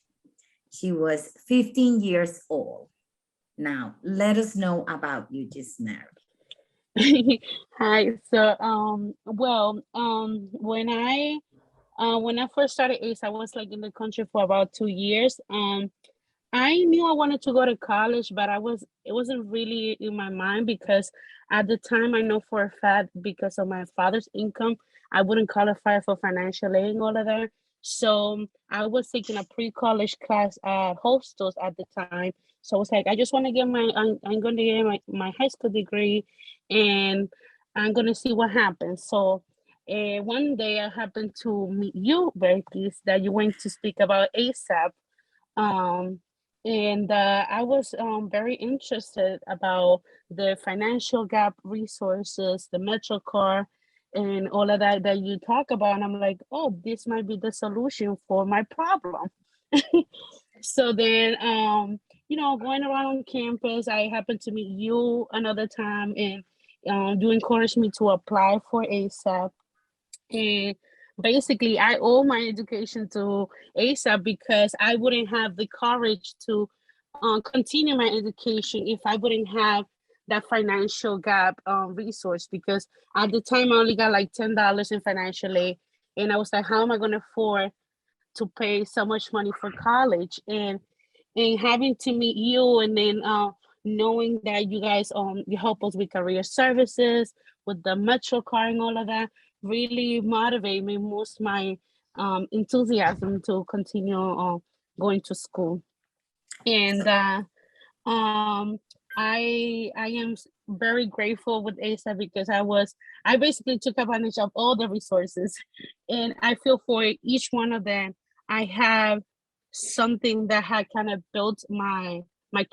She was 15 years old. Now, let us know about you, Yismery. Hi. So, when I first started ACE, I was like in the country for about 2 years. I knew I wanted to go to college, but it wasn't really in my mind, because at the time I know for a fact, because of my father's income, I wouldn't qualify for financial aid and all of that. So I was taking a pre-college class at hostels at the time. So I was like, I just want to get I'm going to get my high school degree, and I'm going to see what happens. So one day I happened to meet you, Berkis, that you went to speak about ASAP. And I was very interested about the financial gap resources, the Metrocard, and all of that you talk about. And I'm like, oh, this might be the solution for my problem. So then, going around on campus, I happened to meet you another time, and you encouraged me to apply for ASAP. And basically I owe my education to ASAP because I wouldn't have the courage to continue my education if I wouldn't have that financial gap resource, because at the time I only got like $10 in financial aid, and I was like, how am I going to afford to pay so much money for college? And having to meet you, and then knowing that you guys you help us with career services, with the Metrocard and all of that, really motivate me, most my enthusiasm to continue going to school. And I am very grateful with ASA because I basically took advantage of all the resources, and I feel for each one of them I have something that had kind of built my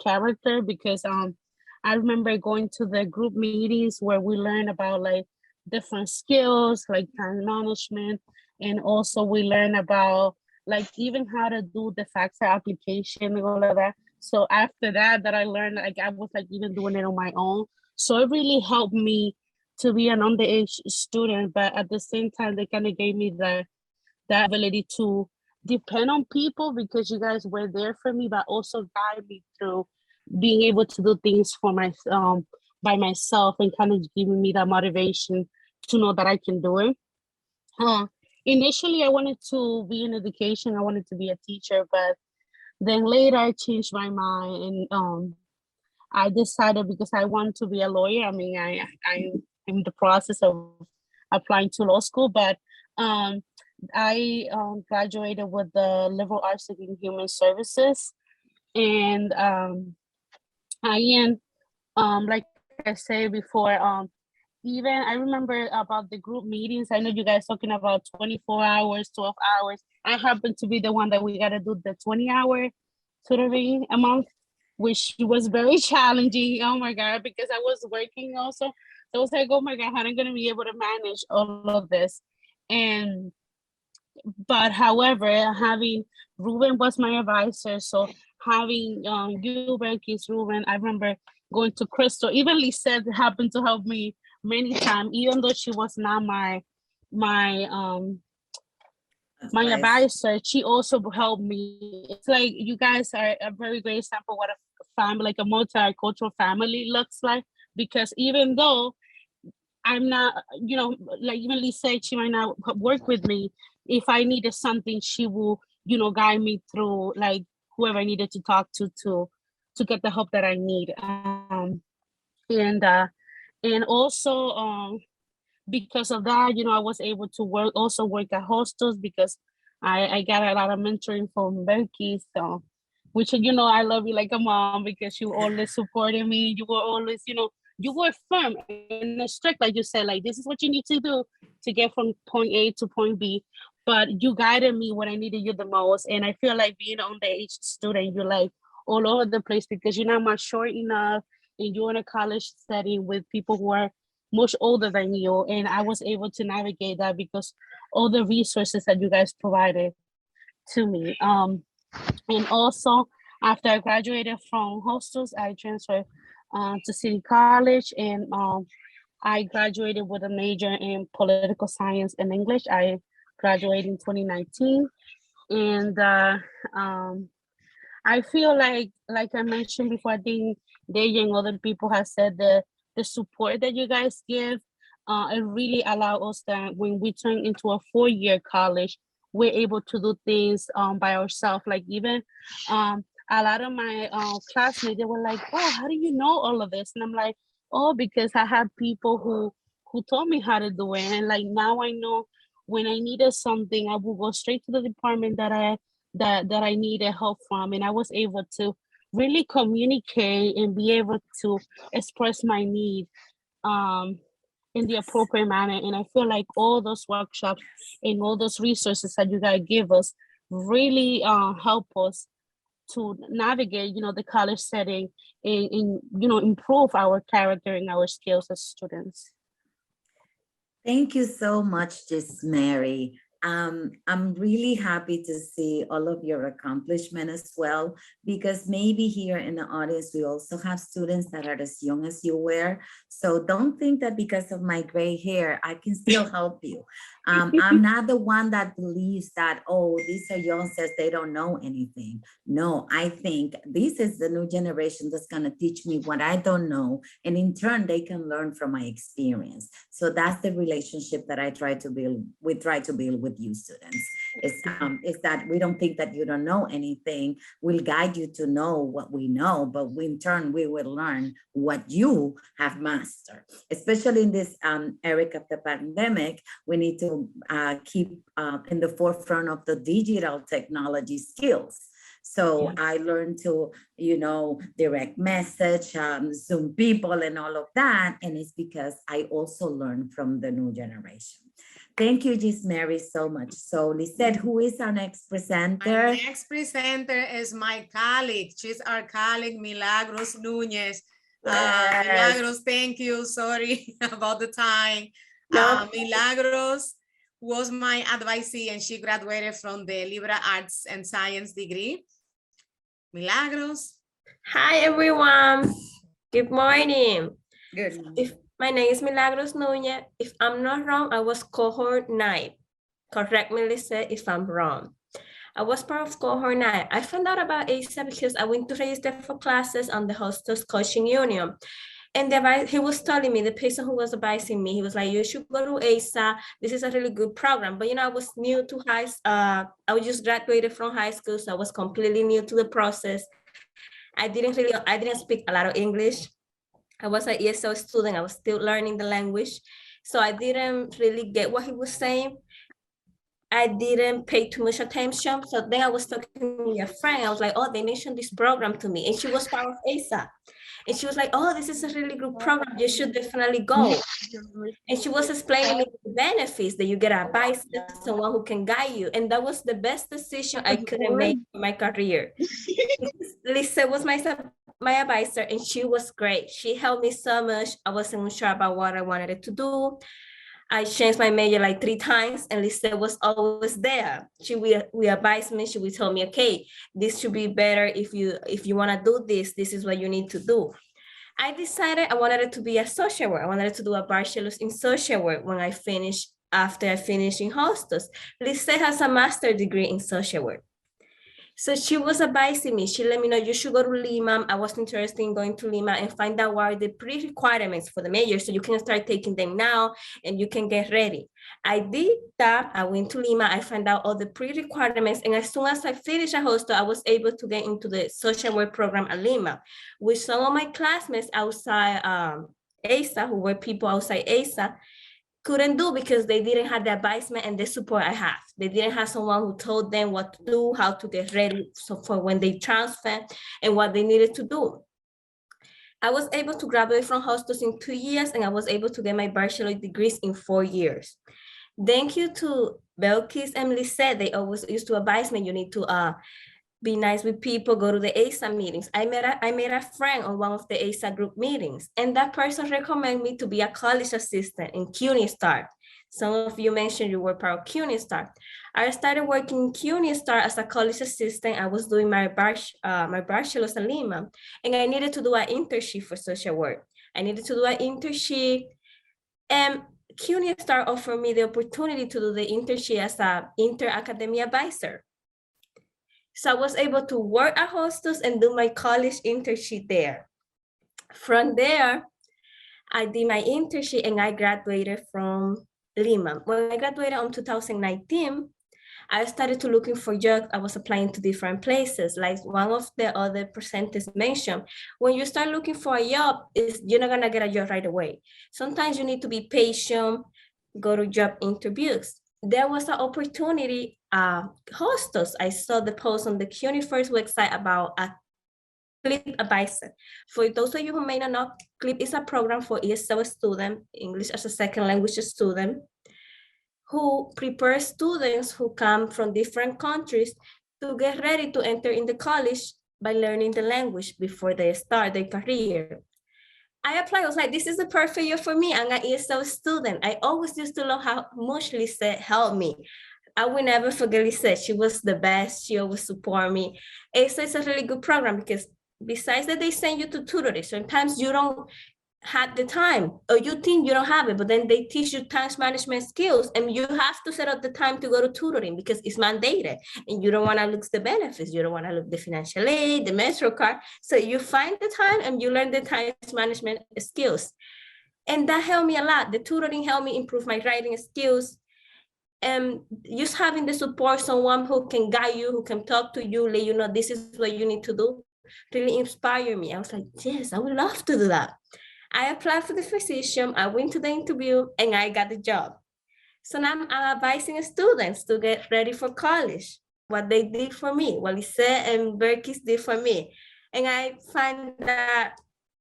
character, because I remember going to the group meetings where we learn about like different skills like time management, and also we learn about like even how to do the FAFSA application and all of that. So after that I learned, like I was like even doing it on my own. So it really helped me to be an underage student, but at the same time they kind of gave me the ability to depend on people, because you guys were there for me, but also guide me through being able to do things for my by myself, and kind of giving me that motivation to know that I can do it. Initially I wanted to be in education, I wanted to be a teacher, but then later I changed my mind, and I decided, because I want to be a lawyer. I mean, I'm in the process of applying to law school, but I graduated with the liberal arts in human services, and I am like I said before, even I remember about the group meetings. I know you guys talking about 24 hours, 12 hours. I happen to be the one that we got to do the 20-hour tutoring a month, which was very challenging. Oh my God, because I was working also. So I was like, oh my God, how am I going to be able to manage all of this? But however, having Ruben was my advisor. So having you, Berkis, Ruben, I remember going to Crystal, even Lissette happened to help me many times, even though she was not my advisor, she also helped me. It's like you guys are a very great example of what a family, like a multicultural family looks like, because even though I'm not, like even Lissette, she might not work with me. If I needed something, she will, guide me through like whoever I needed to talk to get the help that I need. And also because of that, I was able to work at hostels, because I got a lot of mentoring from Berkis, so which I love you like a mom, because you always supported me. You were always, you were firm and strict, like you said, like this is what you need to do to get from point A to point B. But you guided me when I needed you the most. And I feel like being an underage student, you're like all over the place, because you're not mature enough, and you're in a college setting with people who are much older than you. And I was able to navigate that because all the resources that you guys provided to me. And also after I graduated from hostels, I transferred to City College, and I graduated with a major in political science and English. I graduated in 2019. And I feel like I mentioned before, I think they and other people have said the support that you guys give, it really allows us that when we turn into a 4-year college, we're able to do things by ourselves. Like even a lot of my classmates, they were like, oh, how do you know all of this? And I'm like, oh, because I have people who told me how to do it. And like now I know when I needed something, I will go straight to the department that I needed help from. And I was able to really communicate and be able to express my need in the appropriate manner. And I feel like all those workshops and all those resources that you guys give us really help us to navigate, the college setting and improve our character and our skills as students. Thank you so much, Yismery. I'm really happy to see all of your accomplishment as well, because maybe here in the audience, we also have students that are as young as you were. So don't think that because of my gray hair, I can still help you. I'm not the one that believes that, oh, these are youngsters, they don't know anything. No, I think this is the new generation that's going to teach me what I don't know. And in turn, they can learn from my experience. So that's the relationship that I try to build. We try to build with you students. Is that we don't think that you don't know anything. We'll guide you to know what we know, but in turn, we will learn what you have mastered. Especially in this era of the pandemic, we need to keep in the forefront of the digital technology skills. So I learned to, direct message, Zoom people and all of that. And it's because I also learned from the new generation. Thank you, Yismery, so much. So Lissette, who is our next presenter? My next presenter is my colleague. She's our colleague, Milagros Nunez. Milagros, thank you. Sorry about the time. Milagros was my advisee and she graduated from the Liberal Arts and Science degree. Milagros. Hi, everyone. Good morning. Good. My name is Milagros Nunez. If I'm not wrong, I was cohort 9. Correct me, Lissette, if I'm wrong. I was part of cohort 9. I found out about ASA because I went to register for classes on the Hostels Coaching Union. And he was telling me, the person who was advising me, he was like, you should go to ASA. This is a really good program. But, I was new to I just graduated from high school, so I was completely new to the process. I didn't speak a lot of English. I was an ESL student. I was still learning the language. So I didn't really get what he was saying. I didn't pay too much attention. So then I was talking to a friend. I was like, oh, they mentioned this program to me. And she was part of ASA. And she was like, oh, this is a really good program. You should definitely go. And she was explaining me the benefits that you get advice, someone who can guide you. And that was the best decision I could have made in my career. Lissette was my advisor and she was great. She helped me so much. I wasn't sure about what I wanted to do. I changed my major like 3 times and Lissette was always there. She will advise me. She will tell me, okay, this should be better if you want to do this is what you need to do. I decided I wanted it to be a social work. I wanted to do a bachelor's in social work after I finished in hostels. Lissette has a master's degree in social work. So she was advising me. She let me know you should go to Lima. I was interested in going to Lima and find out what are the pre-requirements for the major so you can start taking them now and you can get ready. I did that. I went to Lima. I found out all the pre-requirements. And as soon as I finished a hostel, I was able to get into the social work program at Lima, with some of my classmates outside ASA, who were people outside ASA, couldn't do because they didn't have the advisement and the support I have. They didn't have someone who told them what to do, how to get ready for when they transfer and what they needed to do. I was able to graduate from hostels in 2 years and I was able to get my bachelor's degrees in 4 years. Thank you to Berkis and Lissette. They always used to advise me, you need to be nice with people, go to the ASA meetings. I made a friend on one of the ASA group meetings, and that person recommended me to be a college assistant in CUNY Star. Some of you mentioned you were part of CUNY Star. I started working in CUNY Star as a college assistant. I was doing my bachelor's in Lima, and I needed to do an internship for social work. I needed to do an internship, and CUNY Star offered me the opportunity to do the internship as an inter-academy advisor. So I was able to work at hostels and do my college internship there. From there, I did my internship and I graduated from Lima. When I graduated in 2019, I started to looking for jobs. I was applying to different places. Like one of the other presenters mentioned, when you start looking for a job, you're not gonna get a job right away. Sometimes you need to be patient, go to job interviews. There was an opportunity hostels. I saw the post on the CUNY First website about a CLIP advisor. For those of you who may not know, CLIP is a program for ESL students, English as a second language student, who prepares students who come from different countries to get ready to enter in the college by learning the language before they start their career. I applied, I was like, this is the perfect year for me. I'm an ESL student. I always used to love how much Lissette helped me. I will never forget Lissette. She was the best. She always support me. ESL is a really good program because besides that they send you to tutoring, sometimes you don't had the time, or you think you don't have it, but then they teach you time management skills, and you have to set up the time to go to tutoring because it's mandated, and you don't want to lose the benefits. You don't want to lose the financial aid, the Metrocard. So you find the time and you learn the time management skills. And that helped me a lot. The tutoring helped me improve my writing skills. And just having the support, someone who can guide you, who can talk to you, let you know this is what you need to do, really inspired me. I was like, yes, I would love to do that. I applied for the physician, I went to the interview, and I got the job. So now I'm advising students to get ready for college, what they did for me, what Lissette and Berkis did for me. And I find that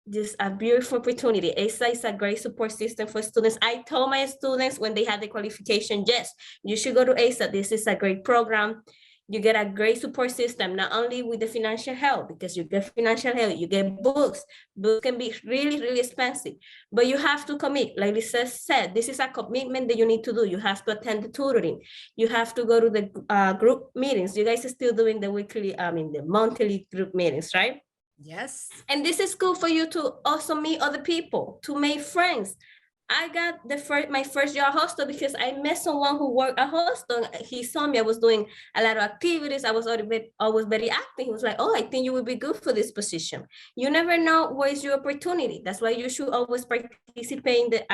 just a beautiful opportunity. ESA is a great support system for students. I told my students when they had the qualification, yes, you should go to ESA. This is a great program. You get a great support system, not only with the financial help, because you get financial help, you get books. Books can be really, really expensive, but you have to commit. Like Lisa said, this is a commitment that you need to do. You have to attend the tutoring. You have to go to the group meetings. You guys are still doing the weekly, the monthly group meetings, right? Yes. And this is good for you to also meet other people, to make friends. I got my first year at hostel because I met someone who worked at hostel. He saw me, I was doing a lot of activities. I was always very active. He was like, oh, I think you would be good for this position. You never know where is your opportunity. That's why you should always participate in the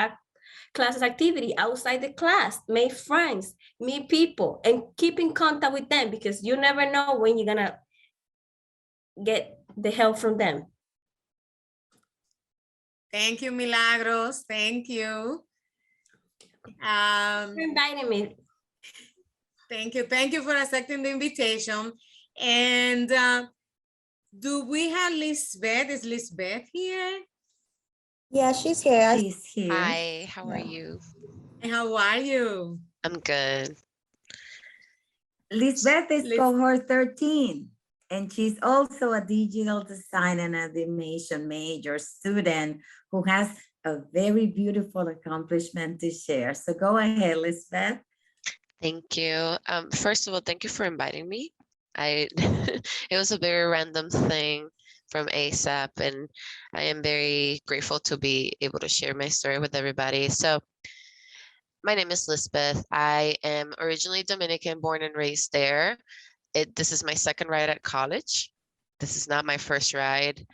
classes activity outside the class, make friends, meet people, and keep in contact with them because you never know when you're gonna get the help from them. Thank you, Milagros. Thank you. For inviting me. Thank you. Thank you for accepting the invitation. And do we have Lisbeth? Is Lisbeth here? Yeah, she's here. She's here. Hi, how are you? And how are you? I'm good. Lisbeth is cohort 13, and she's also a digital design and animation major student who has a very beautiful accomplishment to share. So go ahead, Lisbeth. Thank you. First of all, thank you for inviting me. It was a very random thing from ASAP, and I am very grateful to be able to share my story with everybody. So my name is Lisbeth. I am originally Dominican, born and raised there. This is my second ride at college. This is not my first ride.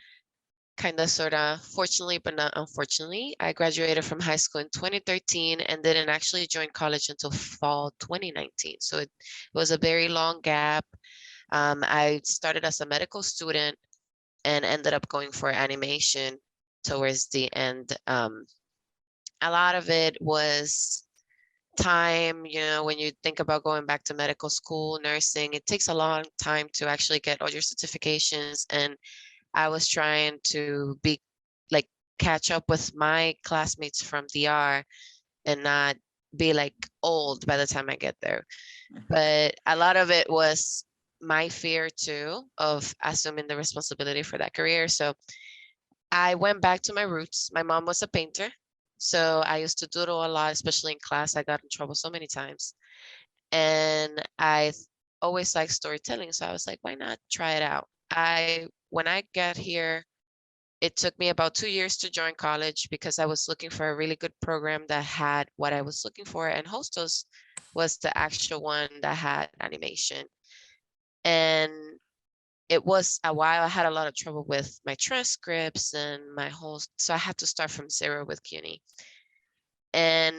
Kind of, sort of, fortunately, but not unfortunately. I graduated from high school in 2013 and didn't actually join college until fall 2019. So it was a very long gap. I started as a medical student and ended up going for animation towards the end. A lot of it was time, when you think about going back to medical school, nursing, it takes a long time to actually get all your certifications. And I was trying to catch up with my classmates from DR and not be old by the time I get there. But a lot of it was my fear too of assuming the responsibility for that career. So I went back to my roots. My mom was a painter, so I used to doodle a lot, especially in class. I got in trouble so many times. And I always liked storytelling, so I was like, why not try it out? When I got here, it took me about 2 years to join college because I was looking for a really good program that had what I was looking for, and Hostos was the actual one that had animation. And it was a while. I had a lot of trouble with my transcripts and so I had to start from zero with CUNY. And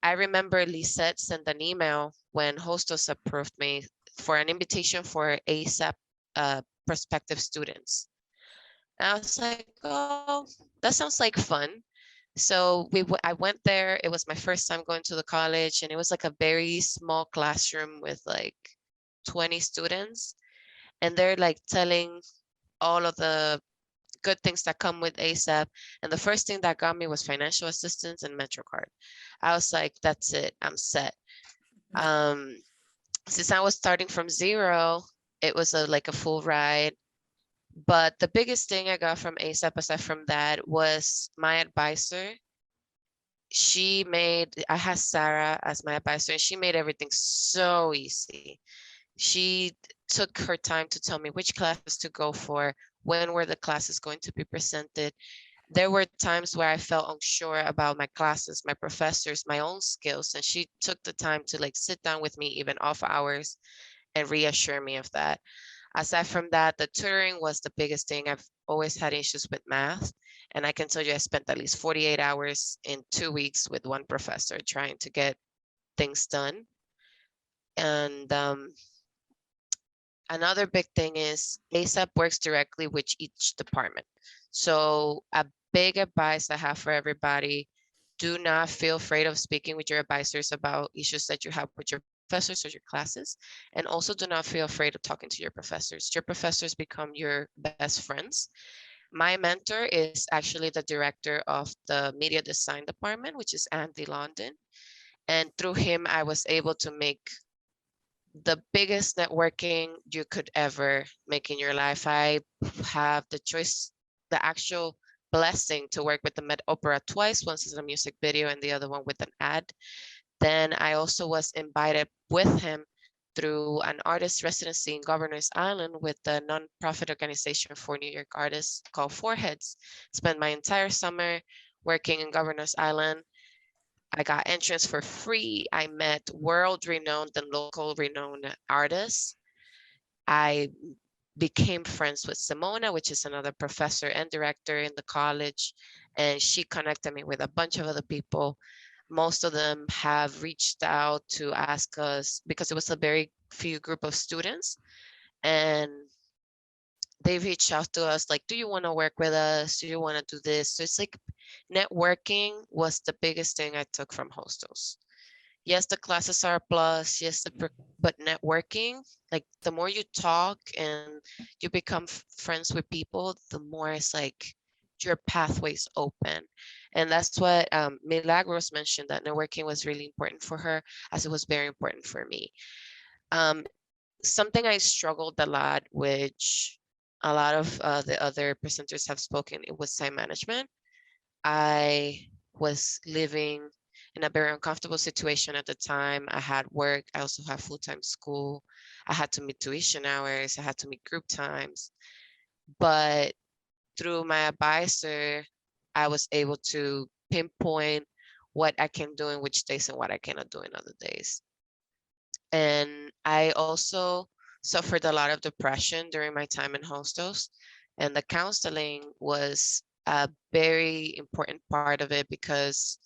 I remember Lissette sent an email when Hostos approved me for an invitation for ASAP prospective students. And I was like, oh, that sounds like fun. So I went there. It was my first time going to the college, and it was a very small classroom with 20 students. And they're telling all of the good things that come with ASAP. And the first thing that got me was financial assistance and Metrocard. I was like, that's it, I'm set. Since I was starting from zero, it was a full ride. But the biggest thing I got from ASAP aside from that was my advisor. I had Sarah as my advisor, and she made everything so easy. She took her time to tell me which classes to go for, when were the classes going to be presented. there were times where I felt unsure about my classes, my professors, my own skills. And she took the time to like sit down with me even off hours and reassure me of that. Aside from that, the tutoring was the biggest thing. I've always had issues with math. And I can tell you I spent at least 48 hours in 2 weeks with one professor trying to get things done. And another big thing is ASAP works directly with each department. So a big advice I have for everybody, do not feel afraid of speaking with your advisors about issues that you have with your professors or your classes. And also do not feel afraid of talking to your professors. Your professors become your best friends. My mentor is actually the director of the media design department, which is Andy London. And through him, I was able to make the biggest networking you could ever make in your life. I have the choice, the actual blessing to work with the Met Opera twice, once as a music video and the other one with an ad. Then I also was invited with him through an artist residency in Governor's Island with the nonprofit organization for New York artists called Foreheads. Spent my entire summer working in Governor's Island. I got entrance for free. I met world-renowned and local renowned artists. I became friends with Simona, which is another professor and director in the college, and she connected me with a bunch of other people. Most of them have reached out to ask us, because it was a very few group of students, and they reached out to us like, do you want to work with us? Do you want to do this? So it's like networking was the biggest thing I took from hostels. Yes, the classes are a plus. Yes, but networking, like the more you talk and you become friends with people, the more it's like your pathways open. And that's what Milagros mentioned, that networking was really important for her, as it was very important for me. Something I struggled a lot, which a lot of the other presenters have spoken, it was time management. I was living in a very uncomfortable situation at the time. I had work. I also had full-time school. I had to meet tuition hours. I had to meet group times. But through my advisor, I was able to pinpoint what I can do in which days and what I cannot do in other days. And I also suffered a lot of depression during my time in hostels, and the counseling was a very important part of it, because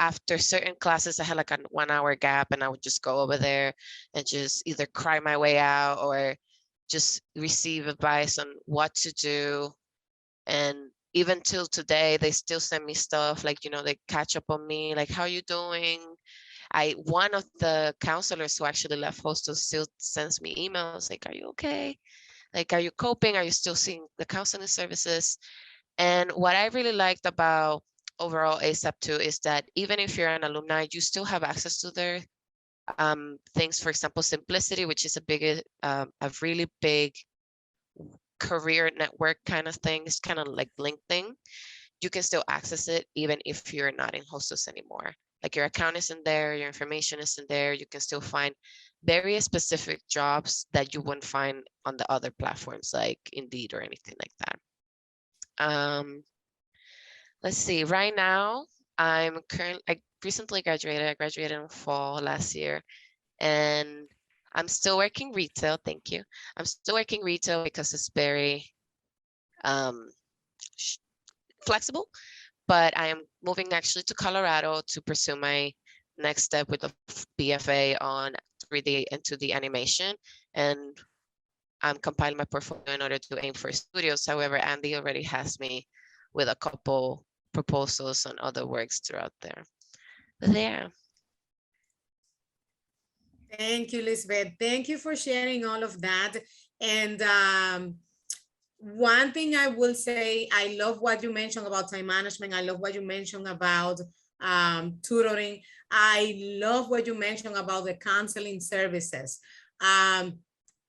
after certain classes, I had like a 1 hour gap, and I would just go over there and just either cry my way out or just receive advice on what to do. And even till today, they still send me stuff like, you know, they catch up on me, like, how are you doing? One of the counselors who actually left hostel still sends me emails like, are you okay? Like, are you coping? Are you still seeing the counseling services? And what I really liked about overall ASAP too is that even if you're an alumni, you still have access to their things. For example, Simplicity, which is a really big career network kind of thing. It's kind of like LinkedIn. You can still access it even if you're not in hostels anymore. Like your account is in there, your information is in there. You can still find very specific jobs that you wouldn't find on the other platforms like Indeed or anything like that. Let's see, right now, I recently graduated. I graduated in fall last year, and I'm still working retail. Thank you. I'm still working retail because it's very flexible, but I am moving actually to Colorado to pursue my next step with a BFA on 3D and 2D animation. And I'm compiling my portfolio in order to aim for studios. However, Andy already has me with a couple proposals on other works throughout there. But there. Thank you, Lisbeth. Thank you for sharing all of that. And one thing I will say, I love what you mentioned about time management. I love what you mentioned about tutoring. I love what you mentioned about the counseling services.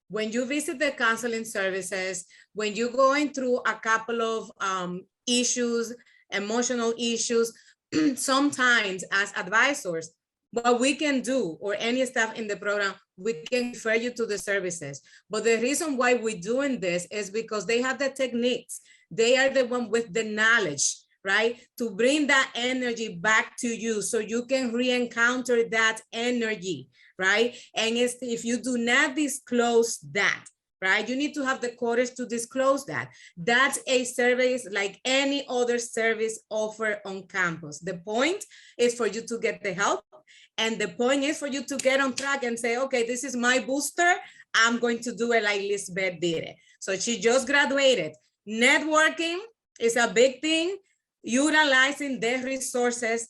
When you visit the counseling services, when you're going through a couple of issues, emotional issues, sometimes as advisors, what we can do, or any staff in the program, we can refer you to the services. But the reason why we're doing this is because they have the techniques. They are the one with the knowledge, right? To bring that energy back to you so you can re-encounter that energy, right? And if you do not disclose that, right, you need to have the courage to disclose that. That's a service like any other service offered on campus. The point is for you to get the help, and the point is for you to get on track and say, okay, this is my booster. I'm going to do it like Lisbeth did it. So she just graduated. Networking is a big thing. Utilizing the resources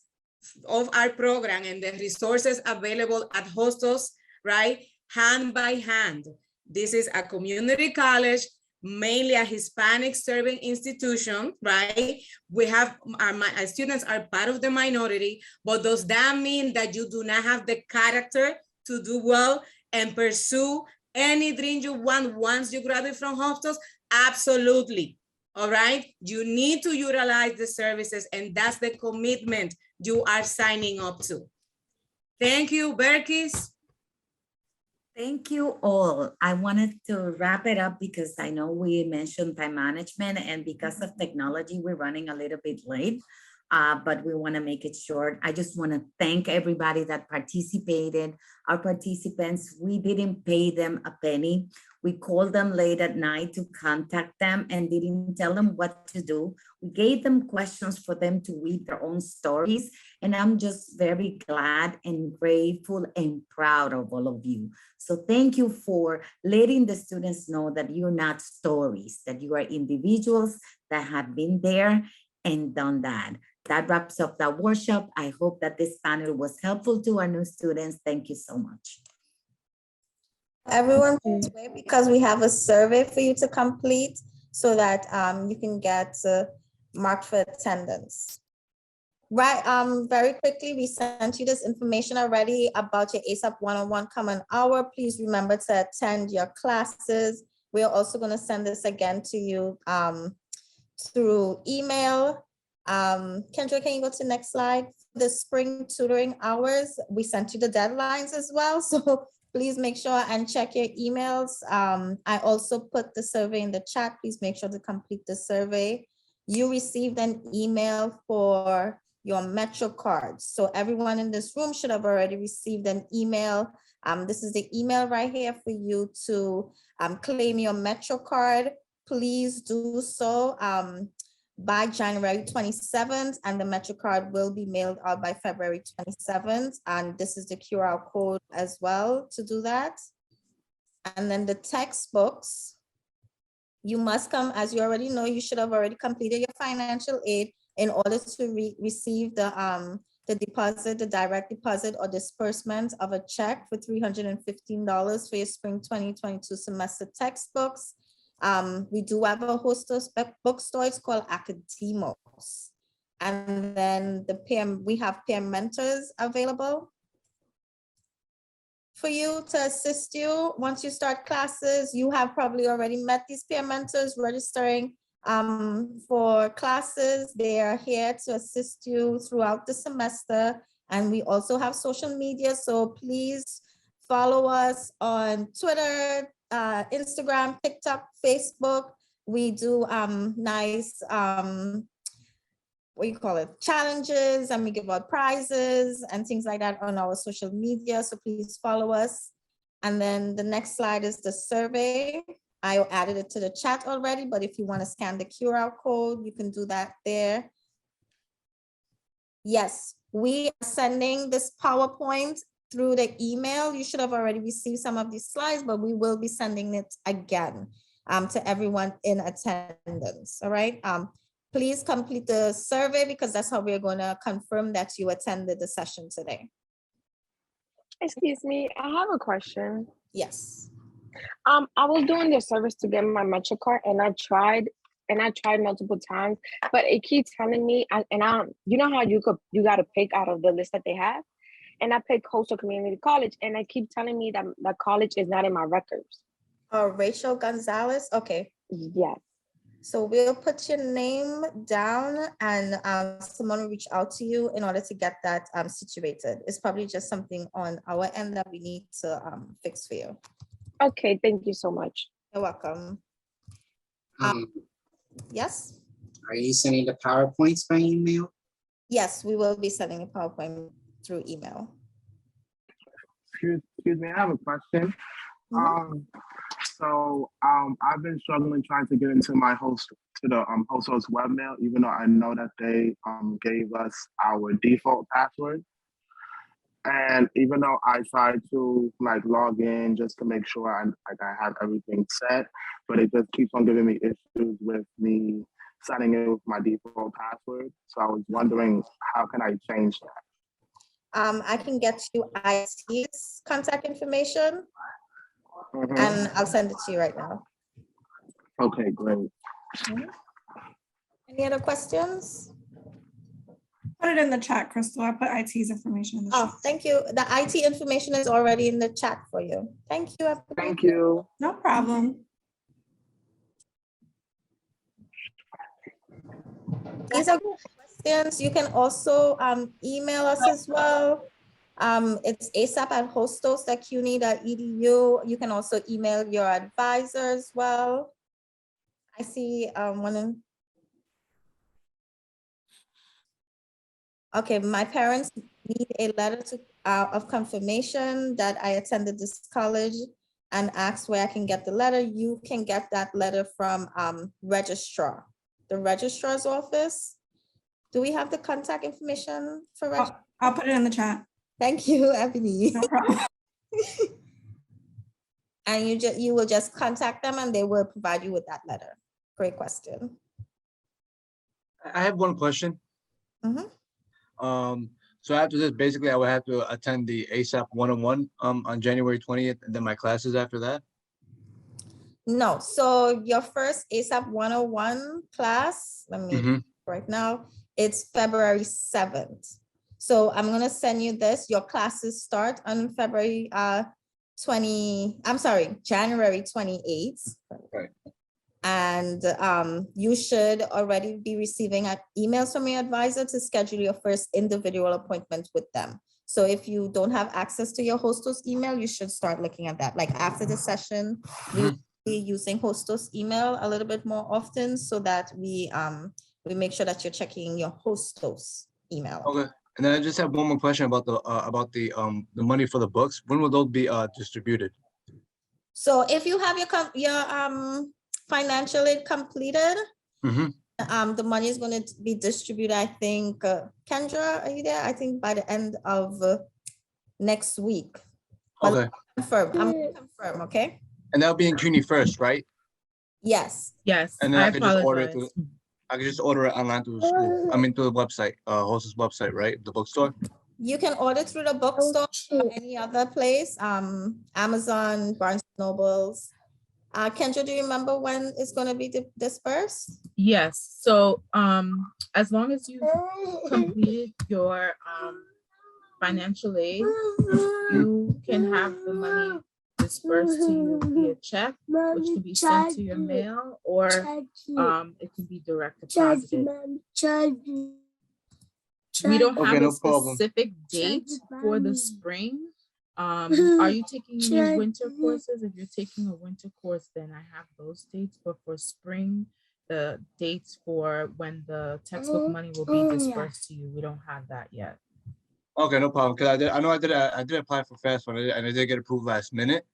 of our program and the resources available at hostels, right? Hand by hand. This is a community college, mainly a Hispanic serving institution, right? We have our students are part of the minority, but does that mean that you do not have the character to do well and pursue any dream you want once you graduate from hostels? Absolutely. All right, you need to utilize the services, and that's the commitment you are signing up to. Thank you, Berkis. Thank you all. I wanted to wrap it up because I know we mentioned time management, and because of technology, we're running a little bit late, but we want to make it short. I just want to thank everybody that participated. Our participants, we didn't pay them a penny. We called them late at night to contact them and didn't tell them what to do. We gave them questions for them to read their own stories. And I'm just very glad and grateful and proud of all of you. So thank you for letting the students know that you're not stories, that you are individuals that have been there and done that. That wraps up the workshop. I hope that this panel was helpful to our new students. Thank you so much. Everyone, please wait because we have a survey for you to complete so that you can get marked for attendance. Right, very quickly, we sent you this information already about your ASAP one-on-one common hour. Please remember to attend your classes. We're also going to send this again to you through email. Kendra, can you go to the next slide? The spring tutoring hours, we sent you the deadlines as well. So please make sure and check your emails. I also put the survey in the chat. Please make sure to complete the survey. You received an email for your Metrocard. So everyone in this room should have already received an email. This is the email right here for you to claim your Metrocard. Please do so by January 27th, and the Metrocard will be mailed out by February 27th. And this is the QR code as well to do that. And then the textbooks, you must come, as you already know, you should have already completed your financial aid in order to receive the deposit, the direct deposit or disbursement of a check for $315 for your spring 2022 semester textbooks. We do have a host of bookstore, it's called Academos. And then we have peer mentors available for you to assist you. Once you start classes, you have probably already met these peer mentors registering for classes. They are here to assist you throughout the semester. And we also have social media, so please follow us on Twitter, Instagram, TikTok, Facebook. We do nice challenges, and we give out prizes and things like that on our social media, so please follow us. And then the next slide is the survey. I added it to the chat already, but if you want to scan the QR code, you can do that there. Yes, we are sending this PowerPoint through the email. You should have already received some of these slides, but we will be sending it again to everyone in attendance. All right. Please complete the survey because that's how we're going to confirm that you attended the session today. Excuse me, I have a question. Yes. I was doing the service to get my Metrocard, and I tried multiple times, but it keeps telling me, you know how you got to pick out of the list that they have, and I picked Coastal Community College, and it keeps telling me that the college is not in my records. Oh, Rachel Gonzalez. Okay. Yes. So we'll put your name down, and someone will reach out to you in order to get that situated. It's probably just something on our end that we need to fix for you. Okay, thank you so much. You're welcome. Yes? Are you sending the PowerPoints by email? Yes, we will be sending a PowerPoint through email. Excuse me, I have a question. I've been struggling trying to get into my host host's webmail, even though I know that they gave us our default password. And even though I tried to log in just to make sure I have everything set, but it just keeps on giving me issues with me signing in with my default password. So I was wondering, how can I change that? I can get you IT's contact information and I'll send it to you right now. Okay, great. Any other questions? Put it in the chat, Crystal. I put IT's information in the chat. Oh, thank you. The IT information is already in the chat for you. Thank you. Thank you. No problem. These are questions. You can also email us as well. It's asap@hostos.cuny.edu. You can also email your advisor as well. I see one. Okay, my parents need a letter of confirmation that I attended this college and asked where I can get the letter. You can get that letter from registrar, the registrar's office. Do we have the contact information for registrar? I'll put it in the chat. Thank you, Ebony. No problem. And you will just contact them and they will provide you with that letter. Great question. I have one question. So after this, basically, I would have to attend the ASAP 101 on January 20th, and then my classes after that? No, so your first ASAP 101 class, let me right now, it's February 7th. So I'm gonna send you this. Your classes start on January 28th. Right. And you should already be receiving emails from your advisor to schedule your first individual appointment with them. So if you don't have access to your hostess email, you should start looking at that. Like after the session, we'll be using hostess email a little bit more often so that we make sure that you're checking your hostess email. Okay. And then I just have one more question about the money for the books. When will those be distributed? So if you have your financial aid completed, the money is going to be distributed, I think, Kendra, are you there? I think by the end of next week. Okay. I'm gonna confirm, okay? And that'll be in CUNY first, right? Yes. Yes. And then I can just order it through, I can just order it online through the school. I mean, through the website, hostess website, right? The bookstore. You can order through the bookstore or any other place, Amazon, Barnes & Nobles. Kendra, do you remember when it's going to be dispersed? Yes. So as long as you completed your financial aid, you can have the money dispersed to you via check, which can be sent to your mail, or it can be direct deposited. We don't have a specific date for the spring. Are you taking any winter courses? If you're taking a winter course, then I have those dates. But for spring, the dates for when the textbook money will be dispersed to you, we don't have that yet. Okay, no problem. Because I did apply for FAFSA and I did get approved last minute.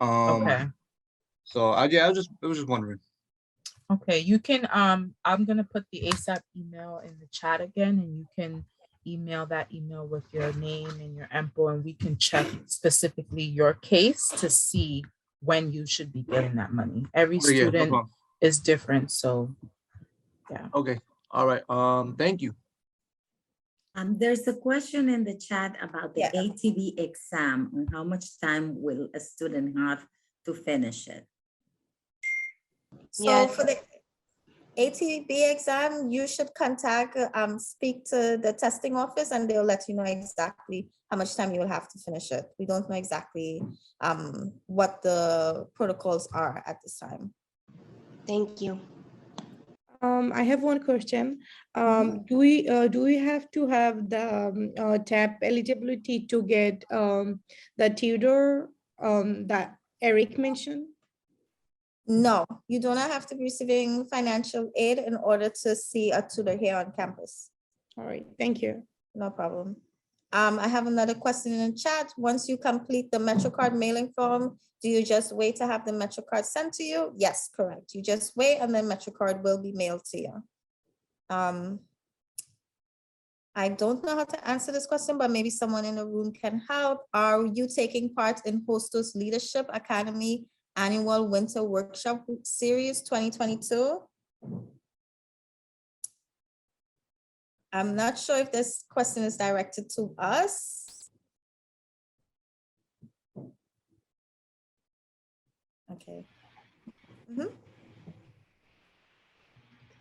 Okay. So I was just wondering. Okay, you can I'm gonna put the ASAP email in the chat again, and you can email that email with your name and your MPO, and we can check specifically your case to see when you should be getting that money. Every student is different, so yeah. Okay, all right. Thank you. There's a question in the chat about the ATV exam and how much time will a student have to finish it? So for the ATB exam, you should speak to the testing office and they'll let you know exactly how much time you will have to finish it. We don't know exactly what the protocols are at this time. Thank you. I have one question. Do we have to have the TAP eligibility to get the tutor that Eric mentioned? No, you do not have to be receiving financial aid in order to see a tutor here on campus. All right, thank you. No problem. I have another question in the chat. Once you complete the Metrocard mailing form, do you just wait to have the Metrocard sent to you? Yes, correct. You just wait and then Metrocard will be mailed to you. I don't know how to answer this question, but maybe someone in the room can help. Are you taking part in Hostos Leadership Academy Annual Winter Workshop Series 2022? I'm not sure if this question is directed to us. Okay.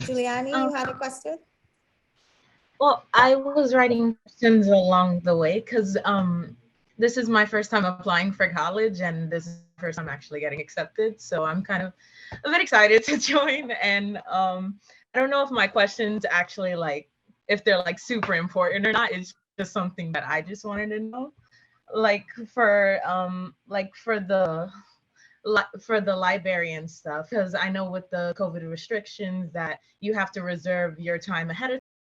Giuliani, you had a question? Well, I was writing questions along the way because this is my first time applying for college and this is the first time actually getting accepted. So I'm kind of a bit excited to join. And I don't know if my questions actually if they're super important or not. It's just something that I just wanted to know. For the librarian stuff, because I know with the COVID restrictions that you have to reserve your time ahead of